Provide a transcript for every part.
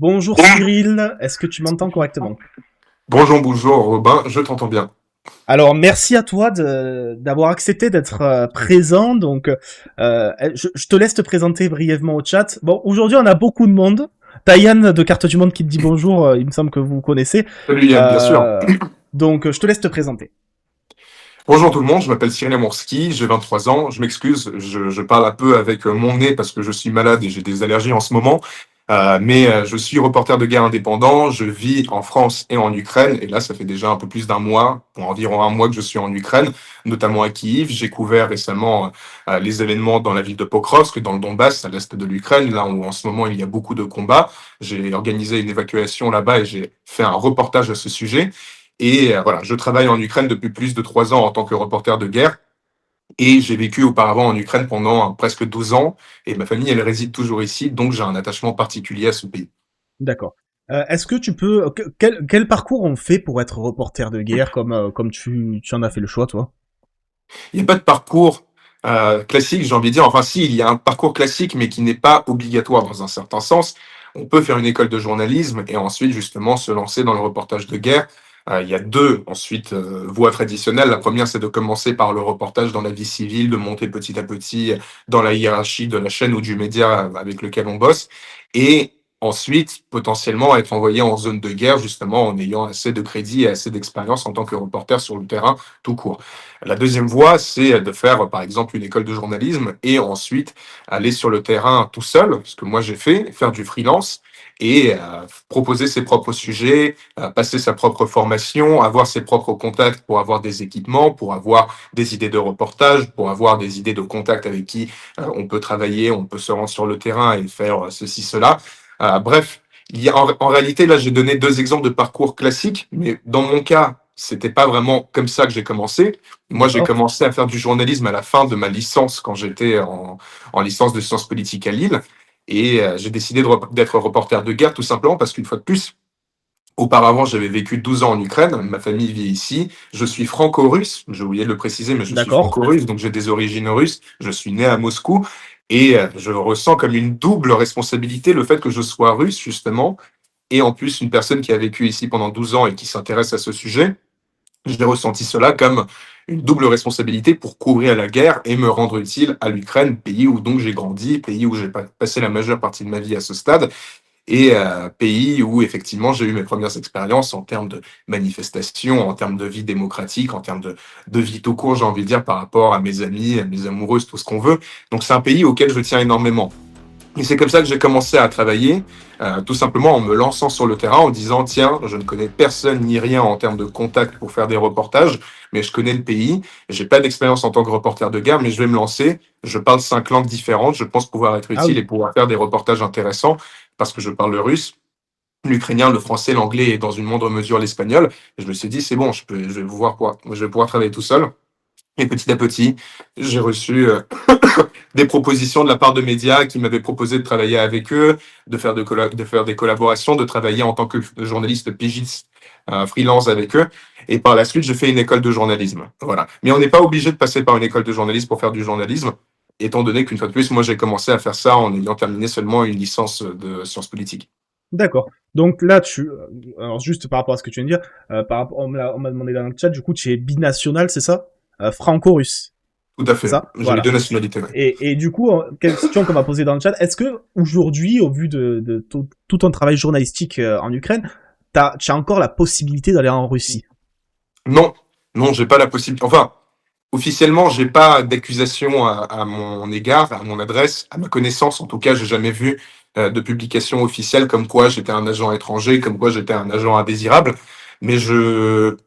Bonjour Cyril, est-ce que tu m'entends correctement? Bonjour, bonjour Robin, je t'entends bien. Alors merci à toi d'avoir accepté d'être présent. Donc je te laisse te présenter brièvement au chat. Bon, aujourd'hui on a beaucoup de monde. T'as Yann de Carte du Monde qui te dit bonjour, il me semble que vous connaissez. Salut Yann, bien sûr. Euh, donc je te laisse te présenter. Bonjour tout le monde, je m'appelle Cyril Amourski, j'ai 23 ans. Je m'excuse, je parle un peu avec mon nez parce que je suis malade et j'ai des allergies en ce moment. Mais je suis reporter de guerre indépendant, je vis en France et en Ukraine. Et là, ça fait déjà un peu plus d'un mois, pour environ un mois que je suis en Ukraine, notamment à Kiev. J'ai couvert récemment les événements dans la ville de Pokrovsk, dans le Donbass, à l'est de l'Ukraine, là où en ce moment il y a beaucoup de combats. J'ai organisé une évacuation là-bas et j'ai fait un reportage à ce sujet. Et voilà, je travaille en Ukraine depuis plus de 3 ans en tant que reporter de guerre. Et j'ai vécu auparavant en Ukraine pendant presque 12 ans. Et ma famille, elle réside toujours ici, donc j'ai un attachement particulier à ce pays. D'accord. Est-ce que tu peux quel parcours on fait pour être reporter de guerre comme tu en as fait le choix toi? Il n'y a pas de parcours classique, j'ai envie de dire. Enfin, si, il y a un parcours classique, mais qui n'est pas obligatoire dans un certain sens. On peut faire une école de journalisme et ensuite, justement, se lancer dans le reportage de guerre. Il y a deux, ensuite, voies traditionnelles. La première, c'est de commencer par le reportage dans la vie civile, de monter petit à petit dans la hiérarchie de la chaîne ou du média avec lequel on bosse. Et ensuite, potentiellement, être envoyé en zone de guerre, justement, en ayant assez de crédit et assez d'expérience en tant que reporter sur le terrain tout court. La deuxième voie, c'est de faire, par exemple, une école de journalisme et ensuite aller sur le terrain tout seul, ce que moi j'ai fait, faire du freelance et proposer ses propres sujets, passer sa propre formation, avoir ses propres contacts pour avoir des équipements, pour avoir des idées de reportage, pour avoir des idées de contacts avec qui on peut travailler, on peut se rendre sur le terrain et faire ceci, cela. Bref, en réalité, là, j'ai donné deux exemples de parcours classiques, mais dans mon cas, c'était pas vraiment comme ça que j'ai commencé. Moi, j'ai D'accord. commencé à faire du journalisme à la fin de ma licence, quand j'étais en licence de sciences politiques à Lille. Et j'ai décidé d'être reporter de guerre, tout simplement parce qu'une fois de plus, auparavant, j'avais vécu 12 ans en Ukraine. Ma famille vit ici. Je suis franco-russe. J'ai oublié de le préciser, mais je suis D'accord. franco-russe, donc j'ai des origines russes. Je suis né à Moscou. Et je ressens comme une double responsabilité le fait que je sois russe, justement, et en plus une personne qui a vécu ici pendant 12 ans et qui s'intéresse à ce sujet. J'ai ressenti cela comme une double responsabilité pour couvrir la guerre et me rendre utile à l'Ukraine, pays où donc j'ai grandi, pays où j'ai passé la majeure partie de ma vie à ce stade, et pays où effectivement j'ai eu mes premières expériences en termes de manifestations, en termes de vie démocratique, en termes de vie tout court, j'ai envie de dire, par rapport à mes amis, à mes amoureuses, tout ce qu'on veut. Donc c'est un pays auquel je tiens énormément. Et c'est comme ça que j'ai commencé à travailler, tout simplement en me lançant sur le terrain, en disant, tiens, je ne connais personne ni rien en termes de contact pour faire des reportages, mais je connais le pays, j'ai pas d'expérience en tant que reporter de guerre, mais je vais me lancer, je parle 5 langues différentes, je pense pouvoir être Ah utile et oui. pouvoir faire des reportages intéressants, parce que je parle le russe, l'ukrainien, le français, l'anglais et dans une moindre mesure l'espagnol. Et je me suis dit, c'est bon, je vais pouvoir travailler tout seul. Et petit à petit, j'ai reçu des propositions de la part de médias qui m'avaient proposé de travailler avec eux, de faire des collaborations, de travailler en tant que journaliste pigiste freelance avec eux. Et par la suite, j'ai fait une école de journalisme. Voilà. Mais on n'est pas obligé de passer par une école de journalisme pour faire du journalisme, étant donné qu'une fois de plus, moi, j'ai commencé à faire ça en ayant terminé seulement une licence de sciences politiques. D'accord. Donc là, alors juste par rapport à ce que tu viens de dire, on m'a demandé dans le chat, du coup, tu es binational, c'est ça? Franco-russe, Tout à c'est fait. ça? J'ai les Voilà. deux nationalités. Ouais. Et du coup, question qu'on m'a posée dans le chat, est-ce que aujourd'hui, au vu de tout ton travail journalistique en Ukraine, tu as encore la possibilité d'aller en Russie? Non, non, j'ai pas la possibilité. Enfin, officiellement, j'ai pas d'accusation à mon égard, à mon adresse, à ma connaissance. En tout cas, j'ai jamais vu de publication officielle comme quoi j'étais un agent étranger, comme quoi j'étais un agent indésirable. Mais je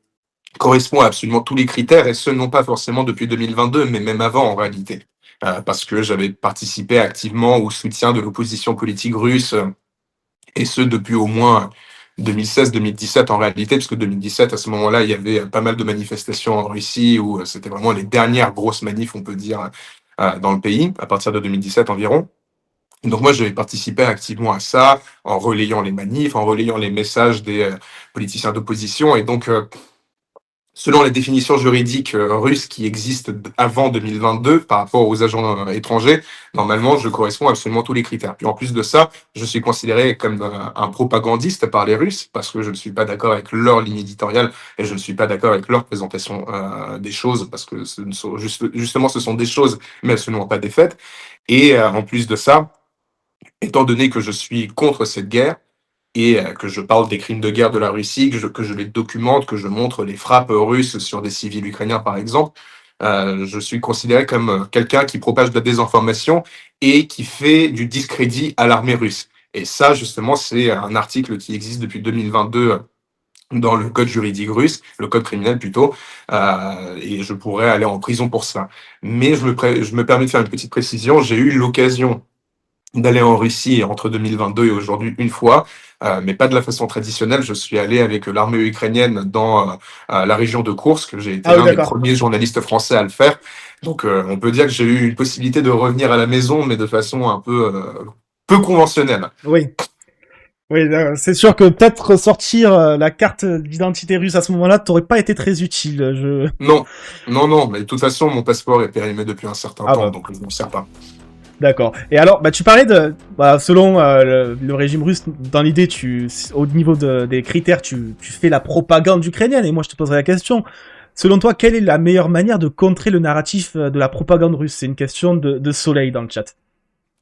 corresponds à absolument tous les critères, et ce, non pas forcément depuis 2022, mais même avant en réalité. Parce que j'avais participé activement au soutien de l'opposition politique russe, et ce depuis au moins 2016-2017 en réalité, parce que 2017, à ce moment-là, il y avait pas mal de manifestations en Russie où c'était vraiment les dernières grosses manifs, on peut dire, dans le pays, à partir de 2017 environ. Donc moi, j'avais participé activement à ça, en relayant les manifs, en relayant les messages des politiciens d'opposition. Et donc, Selon les définitions juridiques russes qui existent avant 2022 par rapport aux agents étrangers, normalement, je corresponds à absolument tous les critères. Puis en plus de ça, je suis considéré comme un propagandiste par les Russes parce que je ne suis pas d'accord avec leur ligne éditoriale et je ne suis pas d'accord avec leur présentation des choses parce que justement, ce sont des choses, mais absolument pas des faits. Et en plus de ça, étant donné que je suis contre cette guerre, et que je parle des crimes de guerre de la Russie, que je les documente, que je montre les frappes russes sur des civils ukrainiens, par exemple. Je suis considéré comme quelqu'un qui propage de la désinformation et qui fait du discrédit à l'armée russe. Et ça, justement, c'est un article qui existe depuis 2022 dans le code juridique russe, le code criminel plutôt, et je pourrais aller en prison pour ça. Mais je me permets de faire une petite précision. J'ai eu l'occasion d'aller en Russie entre 2022 et aujourd'hui une fois, mais pas de la façon traditionnelle. Je suis allé avec l'armée ukrainienne dans la région de Koursk. J'ai été Ah oui, l'un des d'accord. premiers journalistes français à le faire. Donc on peut dire que j'ai eu une possibilité de revenir à la maison, mais de façon un peu conventionnelle. Oui. Oui, c'est sûr que peut-être sortir la carte d'identité russe à ce moment-là t'aurait pas été très utile. Non, non, non, mais de toute façon, mon passeport est périmé depuis un certain Ah temps, bah, donc je ne m'en sers pas. d'accord. Et alors, bah, tu parlais de, bah, selon le régime russe, dans l'idée, au niveau des critères, tu fais la propagande ukrainienne. Et moi, je te poserai la question. Selon toi, quelle est la meilleure manière de contrer le narratif de la propagande russe? C'est une question de Soleil dans le chat.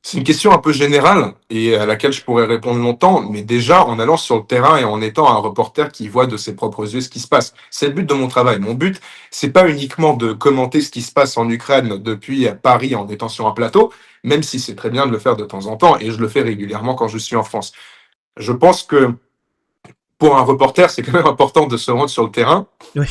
C'est une question un peu générale et à laquelle je pourrais répondre longtemps, mais déjà en allant sur le terrain et en étant un reporter qui voit de ses propres yeux ce qui se passe. C'est le but de mon travail. Mon but, c'est pas uniquement de commenter ce qui se passe en Ukraine depuis Paris en étant sur un plateau, même si c'est très bien de le faire de temps en temps et je le fais régulièrement quand je suis en France. Je pense que pour un reporter, c'est quand même important de se rendre sur le terrain Oui.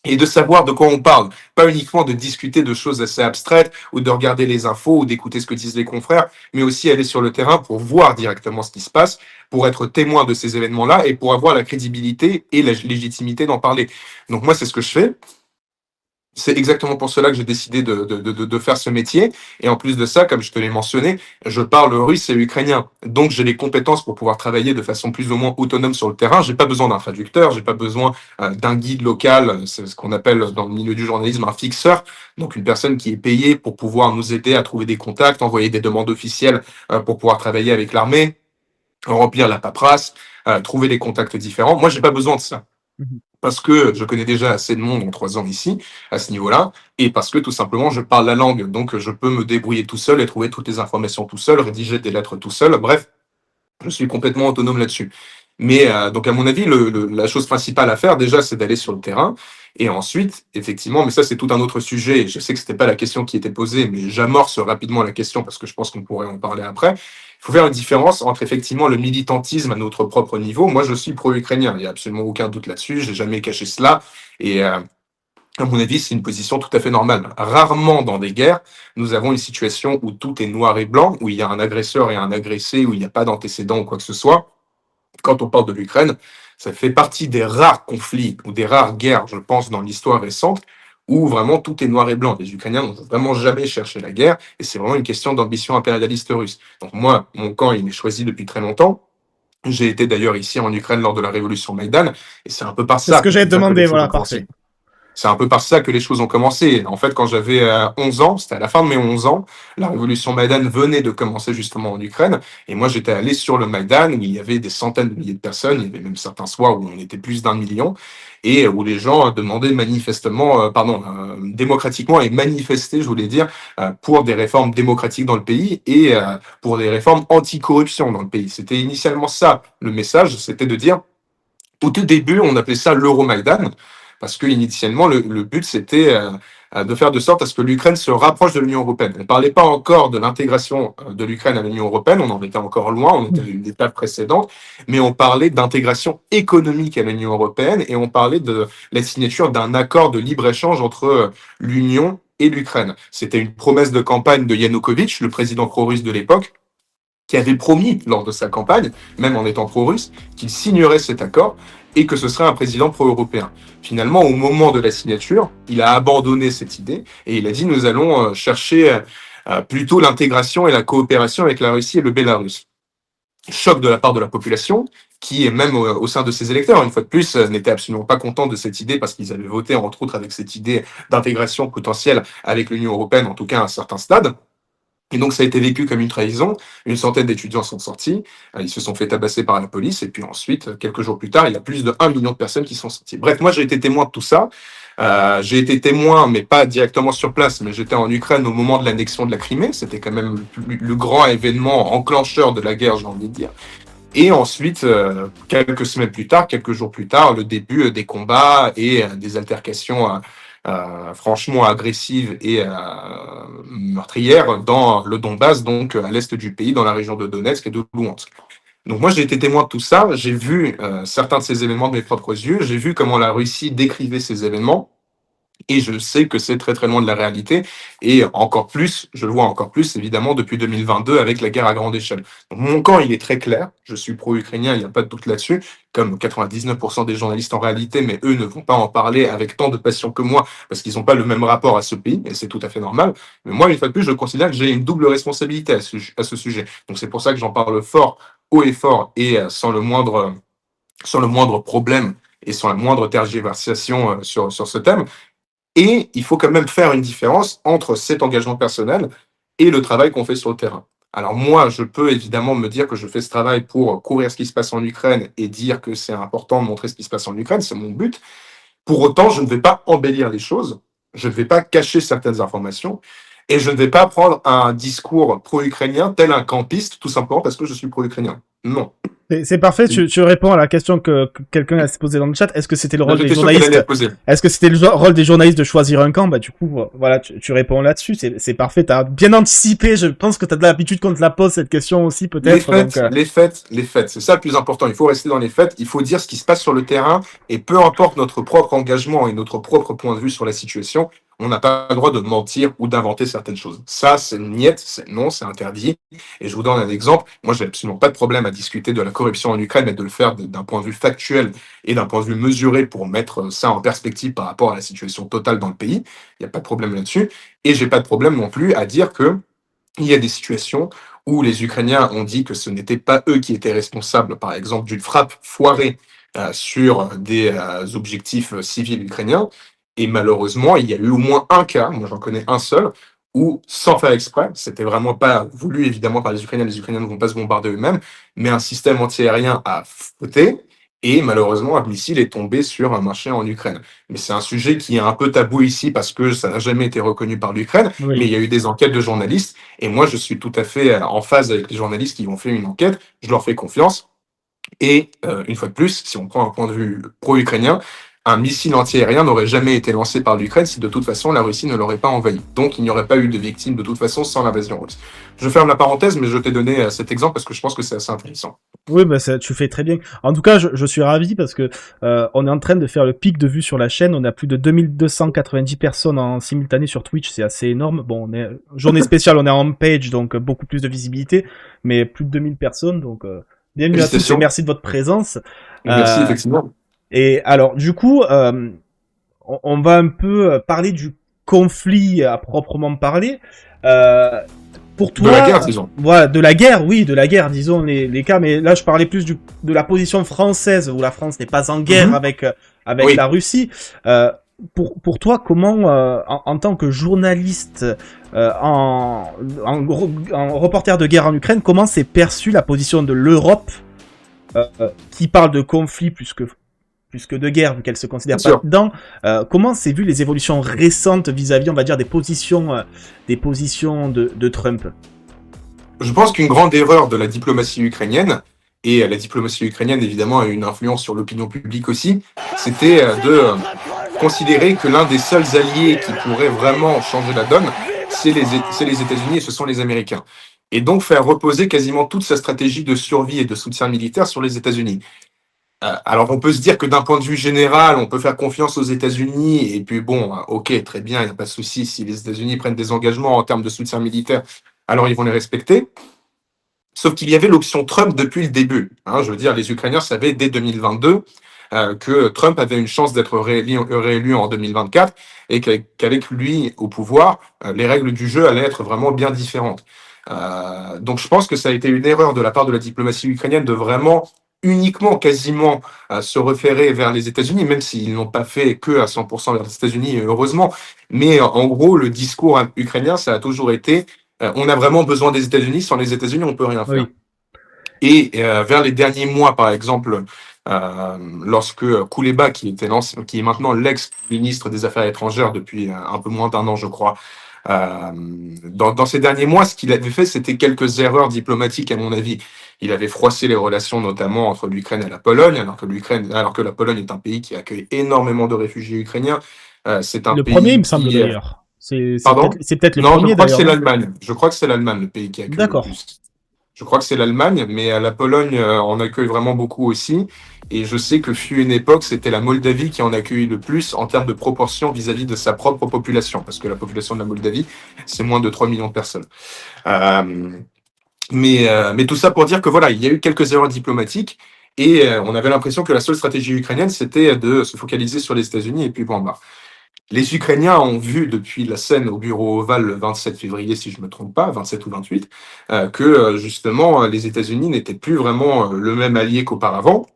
et de savoir de quoi on parle. Pas uniquement de discuter de choses assez abstraites ou de regarder les infos ou d'écouter ce que disent les confrères, mais aussi aller sur le terrain pour voir directement ce qui se passe, pour être témoin de ces événements-là et pour avoir la crédibilité et la légitimité d'en parler. Donc moi, c'est ce que je fais. C'est exactement pour cela que j'ai décidé de faire ce métier. Et en plus de ça, comme je te l'ai mentionné, je parle russe et ukrainien. Donc, j'ai les compétences pour pouvoir travailler de façon plus ou moins autonome sur le terrain. J'ai pas besoin d'un traducteur, j'ai pas besoin d'un guide local. C'est ce qu'on appelle dans le milieu du journalisme un fixeur. Donc, une personne qui est payée pour pouvoir nous aider à trouver des contacts, envoyer des demandes officielles pour pouvoir travailler avec l'armée, remplir la paperasse, trouver des contacts différents. Moi, j'ai pas besoin de ça Mhm. parce que je connais déjà assez de monde en 3 ans ici, à ce niveau-là, et parce que tout simplement je parle la langue, donc je peux me débrouiller tout seul et trouver toutes les informations tout seul, rédiger des lettres tout seul, bref, je suis complètement autonome là-dessus. Mais donc à mon avis, la chose principale à faire déjà, c'est d'aller sur le terrain. Et ensuite, effectivement, mais ça c'est tout un autre sujet. Je sais que c'était pas la question qui était posée, mais j'amorce rapidement la question parce que je pense qu'on pourrait en parler après. Il faut faire une différence entre effectivement le militantisme à notre propre niveau. Moi, je suis pro-ukrainien. Il y a absolument aucun doute là-dessus. J'ai jamais caché cela. Et à mon avis, c'est une position tout à fait normale. Rarement dans des guerres, nous avons une situation où tout est noir et blanc, où il y a un agresseur et un agressé, où il n'y a pas d'antécédent ou quoi que ce soit. Quand on parle de l'Ukraine, ça fait partie des rares conflits ou des rares guerres, je pense, dans l'histoire récente, où vraiment tout est noir et blanc. Les Ukrainiens n'ont vraiment jamais cherché la guerre, et c'est vraiment une question d'ambition impérialiste russe. Donc moi, mon camp, il est choisi depuis très longtemps. J'ai été d'ailleurs ici en Ukraine lors de la révolution Maïdan, et c'est un peu par C'est ce ça que j'allais te que les demander, choses voilà, ont commencé. parfait. C'est un peu par ça que les choses ont commencé. En fait, quand j'avais 11 ans, c'était à la fin de mes 11 ans, la révolution Maïdan venait de commencer justement en Ukraine. Et moi, j'étais allé sur le Maïdan où il y avait des centaines de milliers de personnes. Il y avait même certains soirs où on était plus d'1 million et où les gens demandaient manifestement, démocratiquement et manifestaient, je voulais dire, pour des réformes démocratiques dans le pays et pour des réformes anti-corruption dans le pays. C'était initialement ça, le message, c'était de dire au tout début, on appelait ça l'Euromaïdan, parce que initialement, le but, c'était de faire de sorte à ce que l'Ukraine se rapproche de l'Union européenne. On ne parlait pas encore de l'intégration de l'Ukraine à l'Union européenne, on en était encore loin, on était à une étape précédente, mais on parlait d'intégration économique à l'Union européenne et on parlait de la signature d'un accord de libre-échange entre l'Union et l'Ukraine. C'était une promesse de campagne de Yanukovych, le président pro-russe de l'époque, qui avait promis lors de sa campagne, même en étant pro-russe, qu'il signerait cet accord et que ce serait un président pro-européen. Finalement, au moment de la signature, il a abandonné cette idée et il a dit nous allons chercher plutôt l'intégration et la coopération avec la Russie et le Bélarus. choc de la part de la population, qui est même au sein de ses électeurs, une fois de plus, n'était absolument pas content de cette idée parce qu'ils avaient voté, entre autres, avec cette idée d'intégration potentielle avec l'Union européenne, en tout cas à un certain stade. Et donc, ça a été vécu comme une trahison. Une centaine d'étudiants sont sortis. Ils se sont fait tabasser par la police. Et puis ensuite, quelques jours plus tard, il y a plus de 1 million de personnes qui sont sorties. Bref, moi, j'ai été témoin de tout ça. J'ai été témoin, mais pas directement sur place, mais j'étais en Ukraine au moment de l'annexion de la Crimée. C'était quand même le grand événement enclencheur de la guerre, j'ai envie de dire. Et ensuite, quelques semaines plus tard, quelques jours plus tard, le début des combats et des altercations franchement agressives et meurtrières dans le Donbass, donc à l'est du pays, dans la région de Donetsk et de Louhansk. Donc moi, j'ai été témoin de tout ça. J'ai vu certains de ces événements de mes propres yeux. J'ai vu comment la Russie décrivait ces événements. Et je sais que c'est très très loin de la réalité. Et encore plus, je le vois encore plus, évidemment, depuis 2022 avec la guerre à grande échelle. Donc, mon camp, il est très clair. Je suis pro-ukrainien, il n'y a pas de doute là-dessus, comme 99% des journalistes en réalité, mais eux ne vont pas en parler avec tant de passion que moi, parce qu'ils n'ont pas le même rapport à ce pays, et c'est tout à fait normal. Mais moi, une fois de plus, je considère que j'ai une double responsabilité à ce sujet. Donc c'est pour ça que j'en parle fort, haut et fort, et sans le moindre problème et sans la moindre tergiversation sur ce thème. Et il faut quand même faire une différence entre cet engagement personnel et le travail qu'on fait sur le terrain. Alors moi, je peux évidemment me dire que je fais ce travail pour couvrir ce qui se passe en Ukraine et dire que c'est important de montrer ce qui se passe en Ukraine, c'est mon but. Pour autant, je ne vais pas embellir les choses, je ne vais pas cacher certaines informations et je ne vais pas prendre un discours pro-ukrainien tel un campiste tout simplement parce que je suis pro-ukrainien. Non. C'est parfait, tu réponds à la question que quelqu'un a posée dans le chat. Est-ce que c'était le rôle des J'étais sûr qu'elle allait journalistes? être posée. Est-ce que c'était le rôle des journalistes de choisir un camp? Bah du coup, voilà, tu réponds là-dessus. C'est parfait. T'as bien anticipé. Je pense que t'as de l'habitude qu'on te la pose cette question aussi peut-être. Les faits, c'est ça le plus important. Il faut rester dans les faits, il faut dire ce qui se passe sur le terrain, et peu importe notre propre engagement et notre propre point de vue sur la situation, on n'a pas le droit de mentir ou d'inventer certaines choses. Ça, c'est niet, c'est non, c'est interdit. Et je vous donne un exemple. Moi, j'ai absolument pas de problème à discuter de la corruption en Ukraine, mais de le faire d'un point de vue factuel et d'un point de vue mesuré pour mettre ça en perspective par rapport à la situation totale dans le pays. Il n'y a pas de problème là-dessus. Et j'ai pas de problème non plus à dire que il y a des situations où les Ukrainiens ont dit que ce n'était pas eux qui étaient responsables, par exemple, d'une frappe foirée sur des objectifs civils ukrainiens. Et malheureusement, il y a eu au moins un cas, moi j'en connais un seul, où, sans faire exprès, c'était vraiment pas voulu évidemment par les Ukrainiens ne vont pas se bombarder eux-mêmes, mais un système antiaérien a fauté, et malheureusement un missile est tombé sur un marché en Ukraine. Mais c'est un sujet qui est un peu tabou ici parce que ça n'a jamais été reconnu par l'Ukraine, mais il y a eu des enquêtes de journalistes, et moi je suis tout à fait en phase avec les journalistes qui ont fait une enquête, je leur fais confiance, et une fois de plus, si on prend un point de vue pro-ukrainien, un missile antiaérien n'aurait jamais été lancé par l'Ukraine si de toute façon la Russie ne l'aurait pas envahi. Donc il n'y aurait pas eu de victimes de toute façon sans l'invasion russe. Je ferme la parenthèse, mais je t'ai donné cet exemple parce que je pense que c'est assez intéressant. Oui, bah tu fais très bien. En tout cas, je suis ravi parce que on est en train de faire le pic de vues sur la chaîne. On a plus de 2290 personnes en simultané sur Twitch, c'est assez énorme. Bon, on est journée spéciale, on est en page, donc beaucoup plus de visibilité, mais plus de 2000 personnes, donc bienvenue à tous et merci de votre présence. Merci, effectivement. Et alors, du coup, on va un peu parler du conflit à proprement parler. Pour toi, de la guerre, disons. Voilà, de la guerre, oui, de la guerre, disons les cas. Mais là, je parlais plus de la position française où la France n'est pas en guerre avec oui. La Russie. Pour toi, comment, en tant que journaliste, en reporter de guerre en Ukraine, comment s'est perçue la position de l'Europe qui parle de conflit plus que de guerre, vu qu'elle se considère Bien pas dedans. Comment s'est vu les évolutions récentes vis-à-vis, on va dire, des positions de Trump? Je pense qu'une grande erreur de la diplomatie ukrainienne, et la diplomatie ukrainienne évidemment a une influence sur l'opinion publique aussi, c'était de considérer que l'un des seuls alliés qui pourrait vraiment changer la donne, c'est les États-Unis et ce sont les Américains. Et donc faire reposer quasiment toute sa stratégie de survie et de soutien militaire sur les États-Unis. Alors on peut se dire que d'un point de vue général, on peut faire confiance aux États-Unis et puis bon, ok, très bien, il n'y a pas de souci, si les États-Unis prennent des engagements en termes de soutien militaire, alors ils vont les respecter. Sauf qu'il y avait l'option Trump depuis le début. Je veux dire, les Ukrainiens savaient dès 2022 que Trump avait une chance d'être réélu en 2024 et qu'avec lui au pouvoir, les règles du jeu allaient être vraiment bien différentes. Donc je pense que ça a été une erreur de la part de la diplomatie ukrainienne de vraiment uniquement, quasiment, se référer vers les États-Unis, même s'ils n'ont pas fait que à 100% vers les États-Unis, heureusement. Mais en gros, le discours ukrainien, ça a toujours été on a vraiment besoin des États-Unis, sans les États-Unis, on peut rien faire. Oui. Et vers les derniers mois, par exemple, lorsque Kouleba, qui est maintenant l'ex-ministre des Affaires étrangères depuis un peu moins d'1 an, je crois, dans ces derniers mois, ce qu'il avait fait, c'était quelques erreurs diplomatiques, à mon avis. Il avait froissé les relations, notamment entre l'Ukraine et la Pologne, alors que la Pologne est un pays qui accueille énormément de réfugiés ukrainiens. C'est un Le premier, il me pays semble qui, d'ailleurs. pardon? C'est peut-être le Non, je premier crois que d'ailleurs, c'est non? l'Allemagne. Je crois que c'est l'Allemagne, le pays qui accueille le D'accord. plus. Je crois que c'est l'Allemagne, mais la Pologne en accueille vraiment beaucoup aussi. Et je sais que fut une époque, c'était la Moldavie qui en accueille le plus en termes de proportion vis-à-vis de sa propre population, parce que la population de la Moldavie, c'est moins de 3 millions de personnes. Euh, mais tout ça pour dire que voilà, il y a eu quelques erreurs diplomatiques et on avait l'impression que la seule stratégie ukrainienne, c'était de se focaliser sur les États-Unis et puis bon, bah, les Ukrainiens ont vu depuis la scène au bureau ovale le 27 février, si je ne me trompe pas, 27 ou 28, que justement les États-Unis n'étaient plus vraiment le même allié qu'auparavant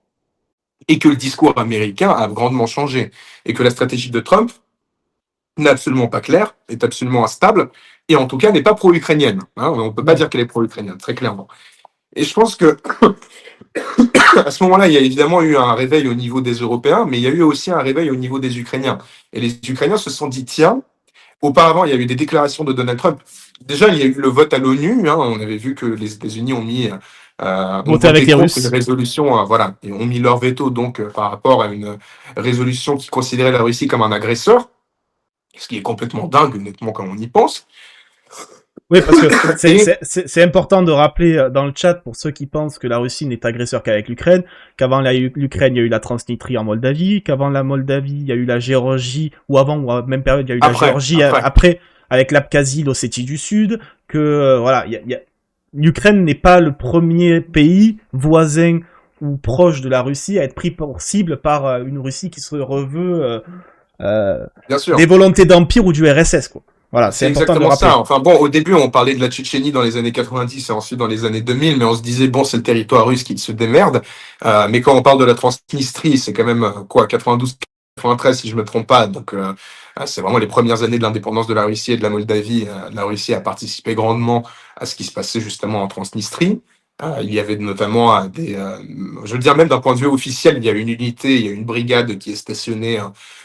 et que le discours américain a grandement changé et que la stratégie de Trump n'est absolument pas claire, est absolument instable et en tout cas n'est pas pro-ukrainienne. Hein, on ne peut pas Non. dire qu'elle est pro-ukrainienne, très clairement. Et je pense que à ce moment-là, il y a évidemment eu un réveil au niveau des Européens, mais il y a eu aussi un réveil au niveau des Ukrainiens. Et les Ukrainiens se sont dit, tiens, auparavant, il y a eu des déclarations de Donald Trump. Déjà, il y a eu le vote à l'ONU. Hein, on avait vu que les États-Unis ont Voter avec voté les contre une Russes. résolution, voilà, et ont mis leur veto donc par rapport à une résolution qui considérait la Russie comme un agresseur, ce qui est complètement dingue, honnêtement, quand on y pense. Oui, parce que Et c'est important de rappeler dans le chat, pour ceux qui pensent que la Russie n'est agresseur qu'avec l'Ukraine, qu'avant l'Ukraine, il y a eu la Transnistrie en Moldavie, qu'avant la Moldavie, il y a eu la Géorgie, ou avant, ou à la même période, il y a eu la Géorgie après, après, avec l'Abkhazie, l'Ossétie du Sud, que voilà, l'Ukraine n'est pas le premier pays voisin ou proche de la Russie à être pris pour cible par une Russie qui se reveut euh, bien sûr. des volontés d'empire ou du RSS, quoi. Voilà, c'est C'est important de le exactement ça. rappeler. Enfin bon, au début, on parlait de la Tchétchénie dans les années 90 et ensuite dans les années 2000, mais on se disait, bon, c'est le territoire russe qui se démerde. Mais quand on parle de la Transnistrie, c'est quand même, quoi, 92, 93, si je me trompe pas. Donc, c'est vraiment les premières années de l'indépendance de la Russie et de la Moldavie. La Russie a participé grandement à ce qui se passait justement en Transnistrie. Il y avait notamment je veux dire même d'un point de vue officiel, il y a une unité, il y a une brigade qui est stationnée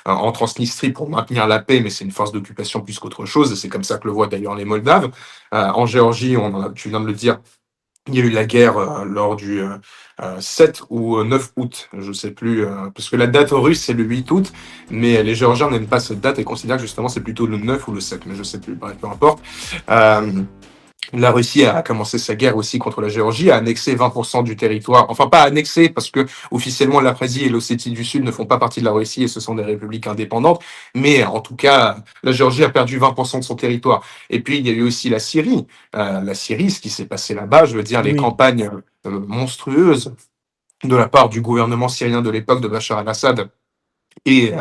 en Transnistrie pour maintenir la paix, mais c'est une force d'occupation plus qu'autre chose. C'est comme ça que le voient d'ailleurs les Moldaves. En Géorgie, tu viens de le dire, il y a eu la guerre lors du 7 ou 9 août, je ne sais plus, parce que la date russe c'est le 8 août, mais les Géorgiens n'aiment pas cette date et considèrent que justement c'est plutôt le 9 ou le 7, mais je ne sais plus, bref, peu importe. Euh, la Russie a commencé sa guerre aussi contre la Géorgie, a annexé 20% du territoire. Enfin, pas annexé, parce que officiellement l'Abkhazie et l'Ossétie du Sud ne font pas partie de la Russie et ce sont des républiques indépendantes. Mais en tout cas, la Géorgie a perdu 20% de son territoire. Et puis, il y a eu aussi la Syrie. La Syrie, ce qui s'est passé là-bas, je veux dire, les Oui. campagnes monstrueuses de la part du gouvernement syrien de l'époque de Bachar el-Assad et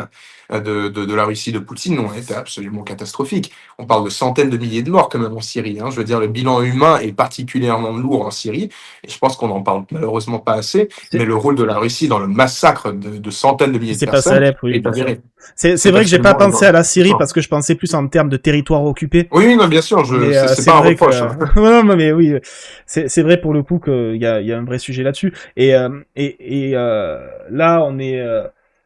de la Russie de Poutine ont été absolument catastrophiques. On parle de centaines de milliers de morts quand même en Syrie. Hein. Je veux dire, le bilan humain est particulièrement lourd en Syrie, et je pense qu'on n'en parle malheureusement pas assez, mais le rôle de la Russie dans le massacre de centaines de milliers de C'est pas personnes Salep, oui, est bien sûr. avéré. C'est C'est vrai que j'ai pas absolument pensé à la Syrie énorme. parce que je pensais plus en termes de territoire occupé. Oui, non, bien sûr, Mais c'est c'est pas un vrai que reproche. Hein. non, non, mais oui, c'est vrai pour le coup qu'il y a un vrai sujet là-dessus. Là, on est.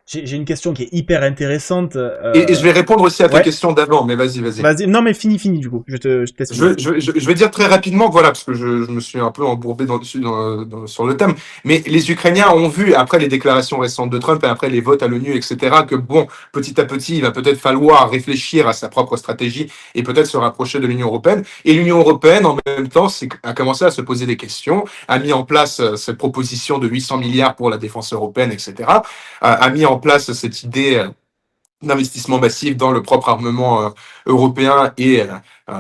J'ai une question qui est hyper intéressante. Et je vais répondre aussi à ta Ouais. question d'avant, mais vas-y, vas-y. Vas-y. Non, mais fini du coup. Je te laisse finir. Je vais dire très rapidement, voilà, parce que je me suis un peu embourbé sur le thème, mais les Ukrainiens ont vu, après les déclarations récentes de Trump et après les votes à l'ONU, etc., que bon, petit à petit, il va peut-être falloir réfléchir à sa propre stratégie et peut-être se rapprocher de l'Union européenne. Et l'Union européenne, en même temps, a commencé à se poser des questions, a mis en place cette proposition de 800 milliards pour la défense européenne, etc., a mis en place cette idée d'investissement massif dans le propre armement européen et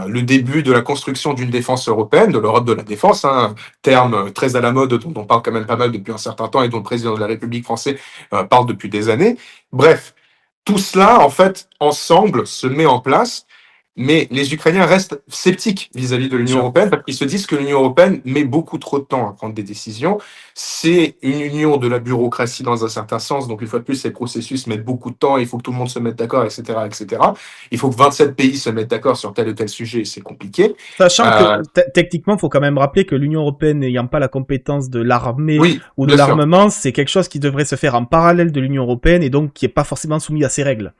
le début de la construction d'une défense européenne, de l'Europe de la défense, hein, terme très à la mode dont on parle quand même pas mal depuis un certain temps et dont le président de la République français parle depuis des années. Bref, tout cela, en fait, ensemble, se met en place Mais les Ukrainiens restent sceptiques vis-à-vis de bien l'Union sûr. européenne parce qu'ils se disent que l'Union européenne met beaucoup trop de temps à prendre des décisions. C'est une union de la bureaucratie dans un certain sens. Donc, une fois de plus, ces processus mettent beaucoup de temps. Il faut que tout le monde se mette d'accord, etc., etc. Il faut que 27 pays se mettent d'accord sur tel ou tel sujet. Et c'est compliqué. Sachant que Euh, techniquement, il faut quand même rappeler que l'Union européenne n'ayant pas la compétence de l'armée oui, ou de bien sûr. l'armement, c'est quelque chose qui devrait se faire en parallèle de l'Union européenne et donc qui est pas forcément soumis à ses règles.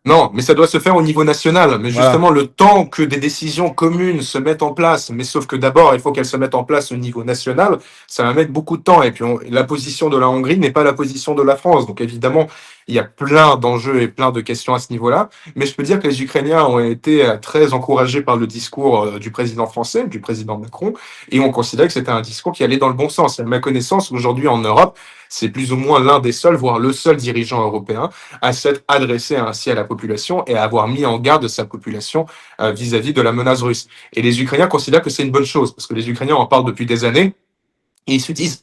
Non, mais ça doit se faire au niveau national. Mais Voilà. justement, le temps que des décisions communes se mettent en place, mais sauf que d'abord, il faut qu'elles se mettent en place au niveau national, ça va mettre beaucoup de temps. Et puis, la position de la Hongrie n'est pas la position de la France. Donc, évidemment, il y a plein d'enjeux et plein de questions à ce niveau-là. Mais je peux dire que les Ukrainiens ont été très encouragés par le discours du président français, du président Macron, et on considérait que c'était un discours qui allait dans le bon sens. Et à ma connaissance, aujourd'hui en Europe, c'est plus ou moins l'un des seuls, voire le seul dirigeant européen à s'être adressé ainsi à la population et à avoir mis en garde sa population vis-à-vis de la menace russe. Et les Ukrainiens considèrent que c'est une bonne chose, parce que les Ukrainiens en parlent depuis des années, et ils se disent,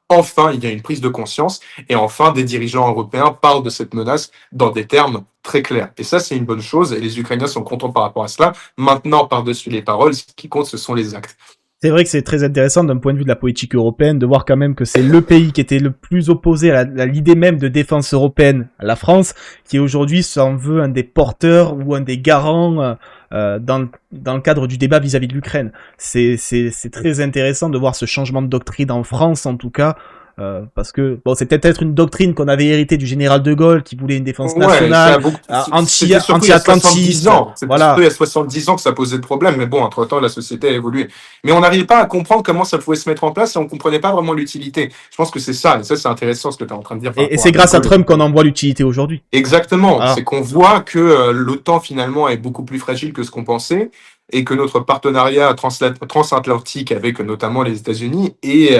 enfin, il y a une prise de conscience, et enfin, des dirigeants européens parlent de cette menace dans des termes très clairs. Et ça, c'est une bonne chose, et les Ukrainiens sont contents par rapport à cela. Maintenant, par-dessus les paroles, ce qui compte, ce sont les actes. C'est vrai que c'est très intéressant d'un point de vue de la politique européenne de voir quand même que c'est le pays qui était le plus opposé à l'idée même de défense européenne, la France, qui aujourd'hui s'en veut un des porteurs ou un des garants dans le cadre du débat vis-à-vis de l'Ukraine. C'est très intéressant de voir ce changement de doctrine en France en tout cas. Parce que bon, c'est peut-être une doctrine qu'on avait héritée du général de Gaulle qui voulait une défense Ouais, ça nationale, a beaucoup, c'était surtout il y a 70 anti-atlantiste, ans. C'était surtout il voilà. y a 70 ans que ça posait de problème. Mais bon, entre-temps, la société a évolué. Mais on n'arrivait pas à comprendre comment ça pouvait se mettre en place et on comprenait pas vraiment l'utilité. Je pense que c'est ça. Et ça, c'est intéressant ce que tu es en train de dire par Et rapport c'est à De grâce à Gaulle. Trump qu'on en voit l'utilité aujourd'hui. Exactement. C'est Voilà. qu'on voit que l'OTAN finalement est beaucoup plus fragile que ce qu'on pensait et que notre partenariat transatlantique avec notamment les États-Unis est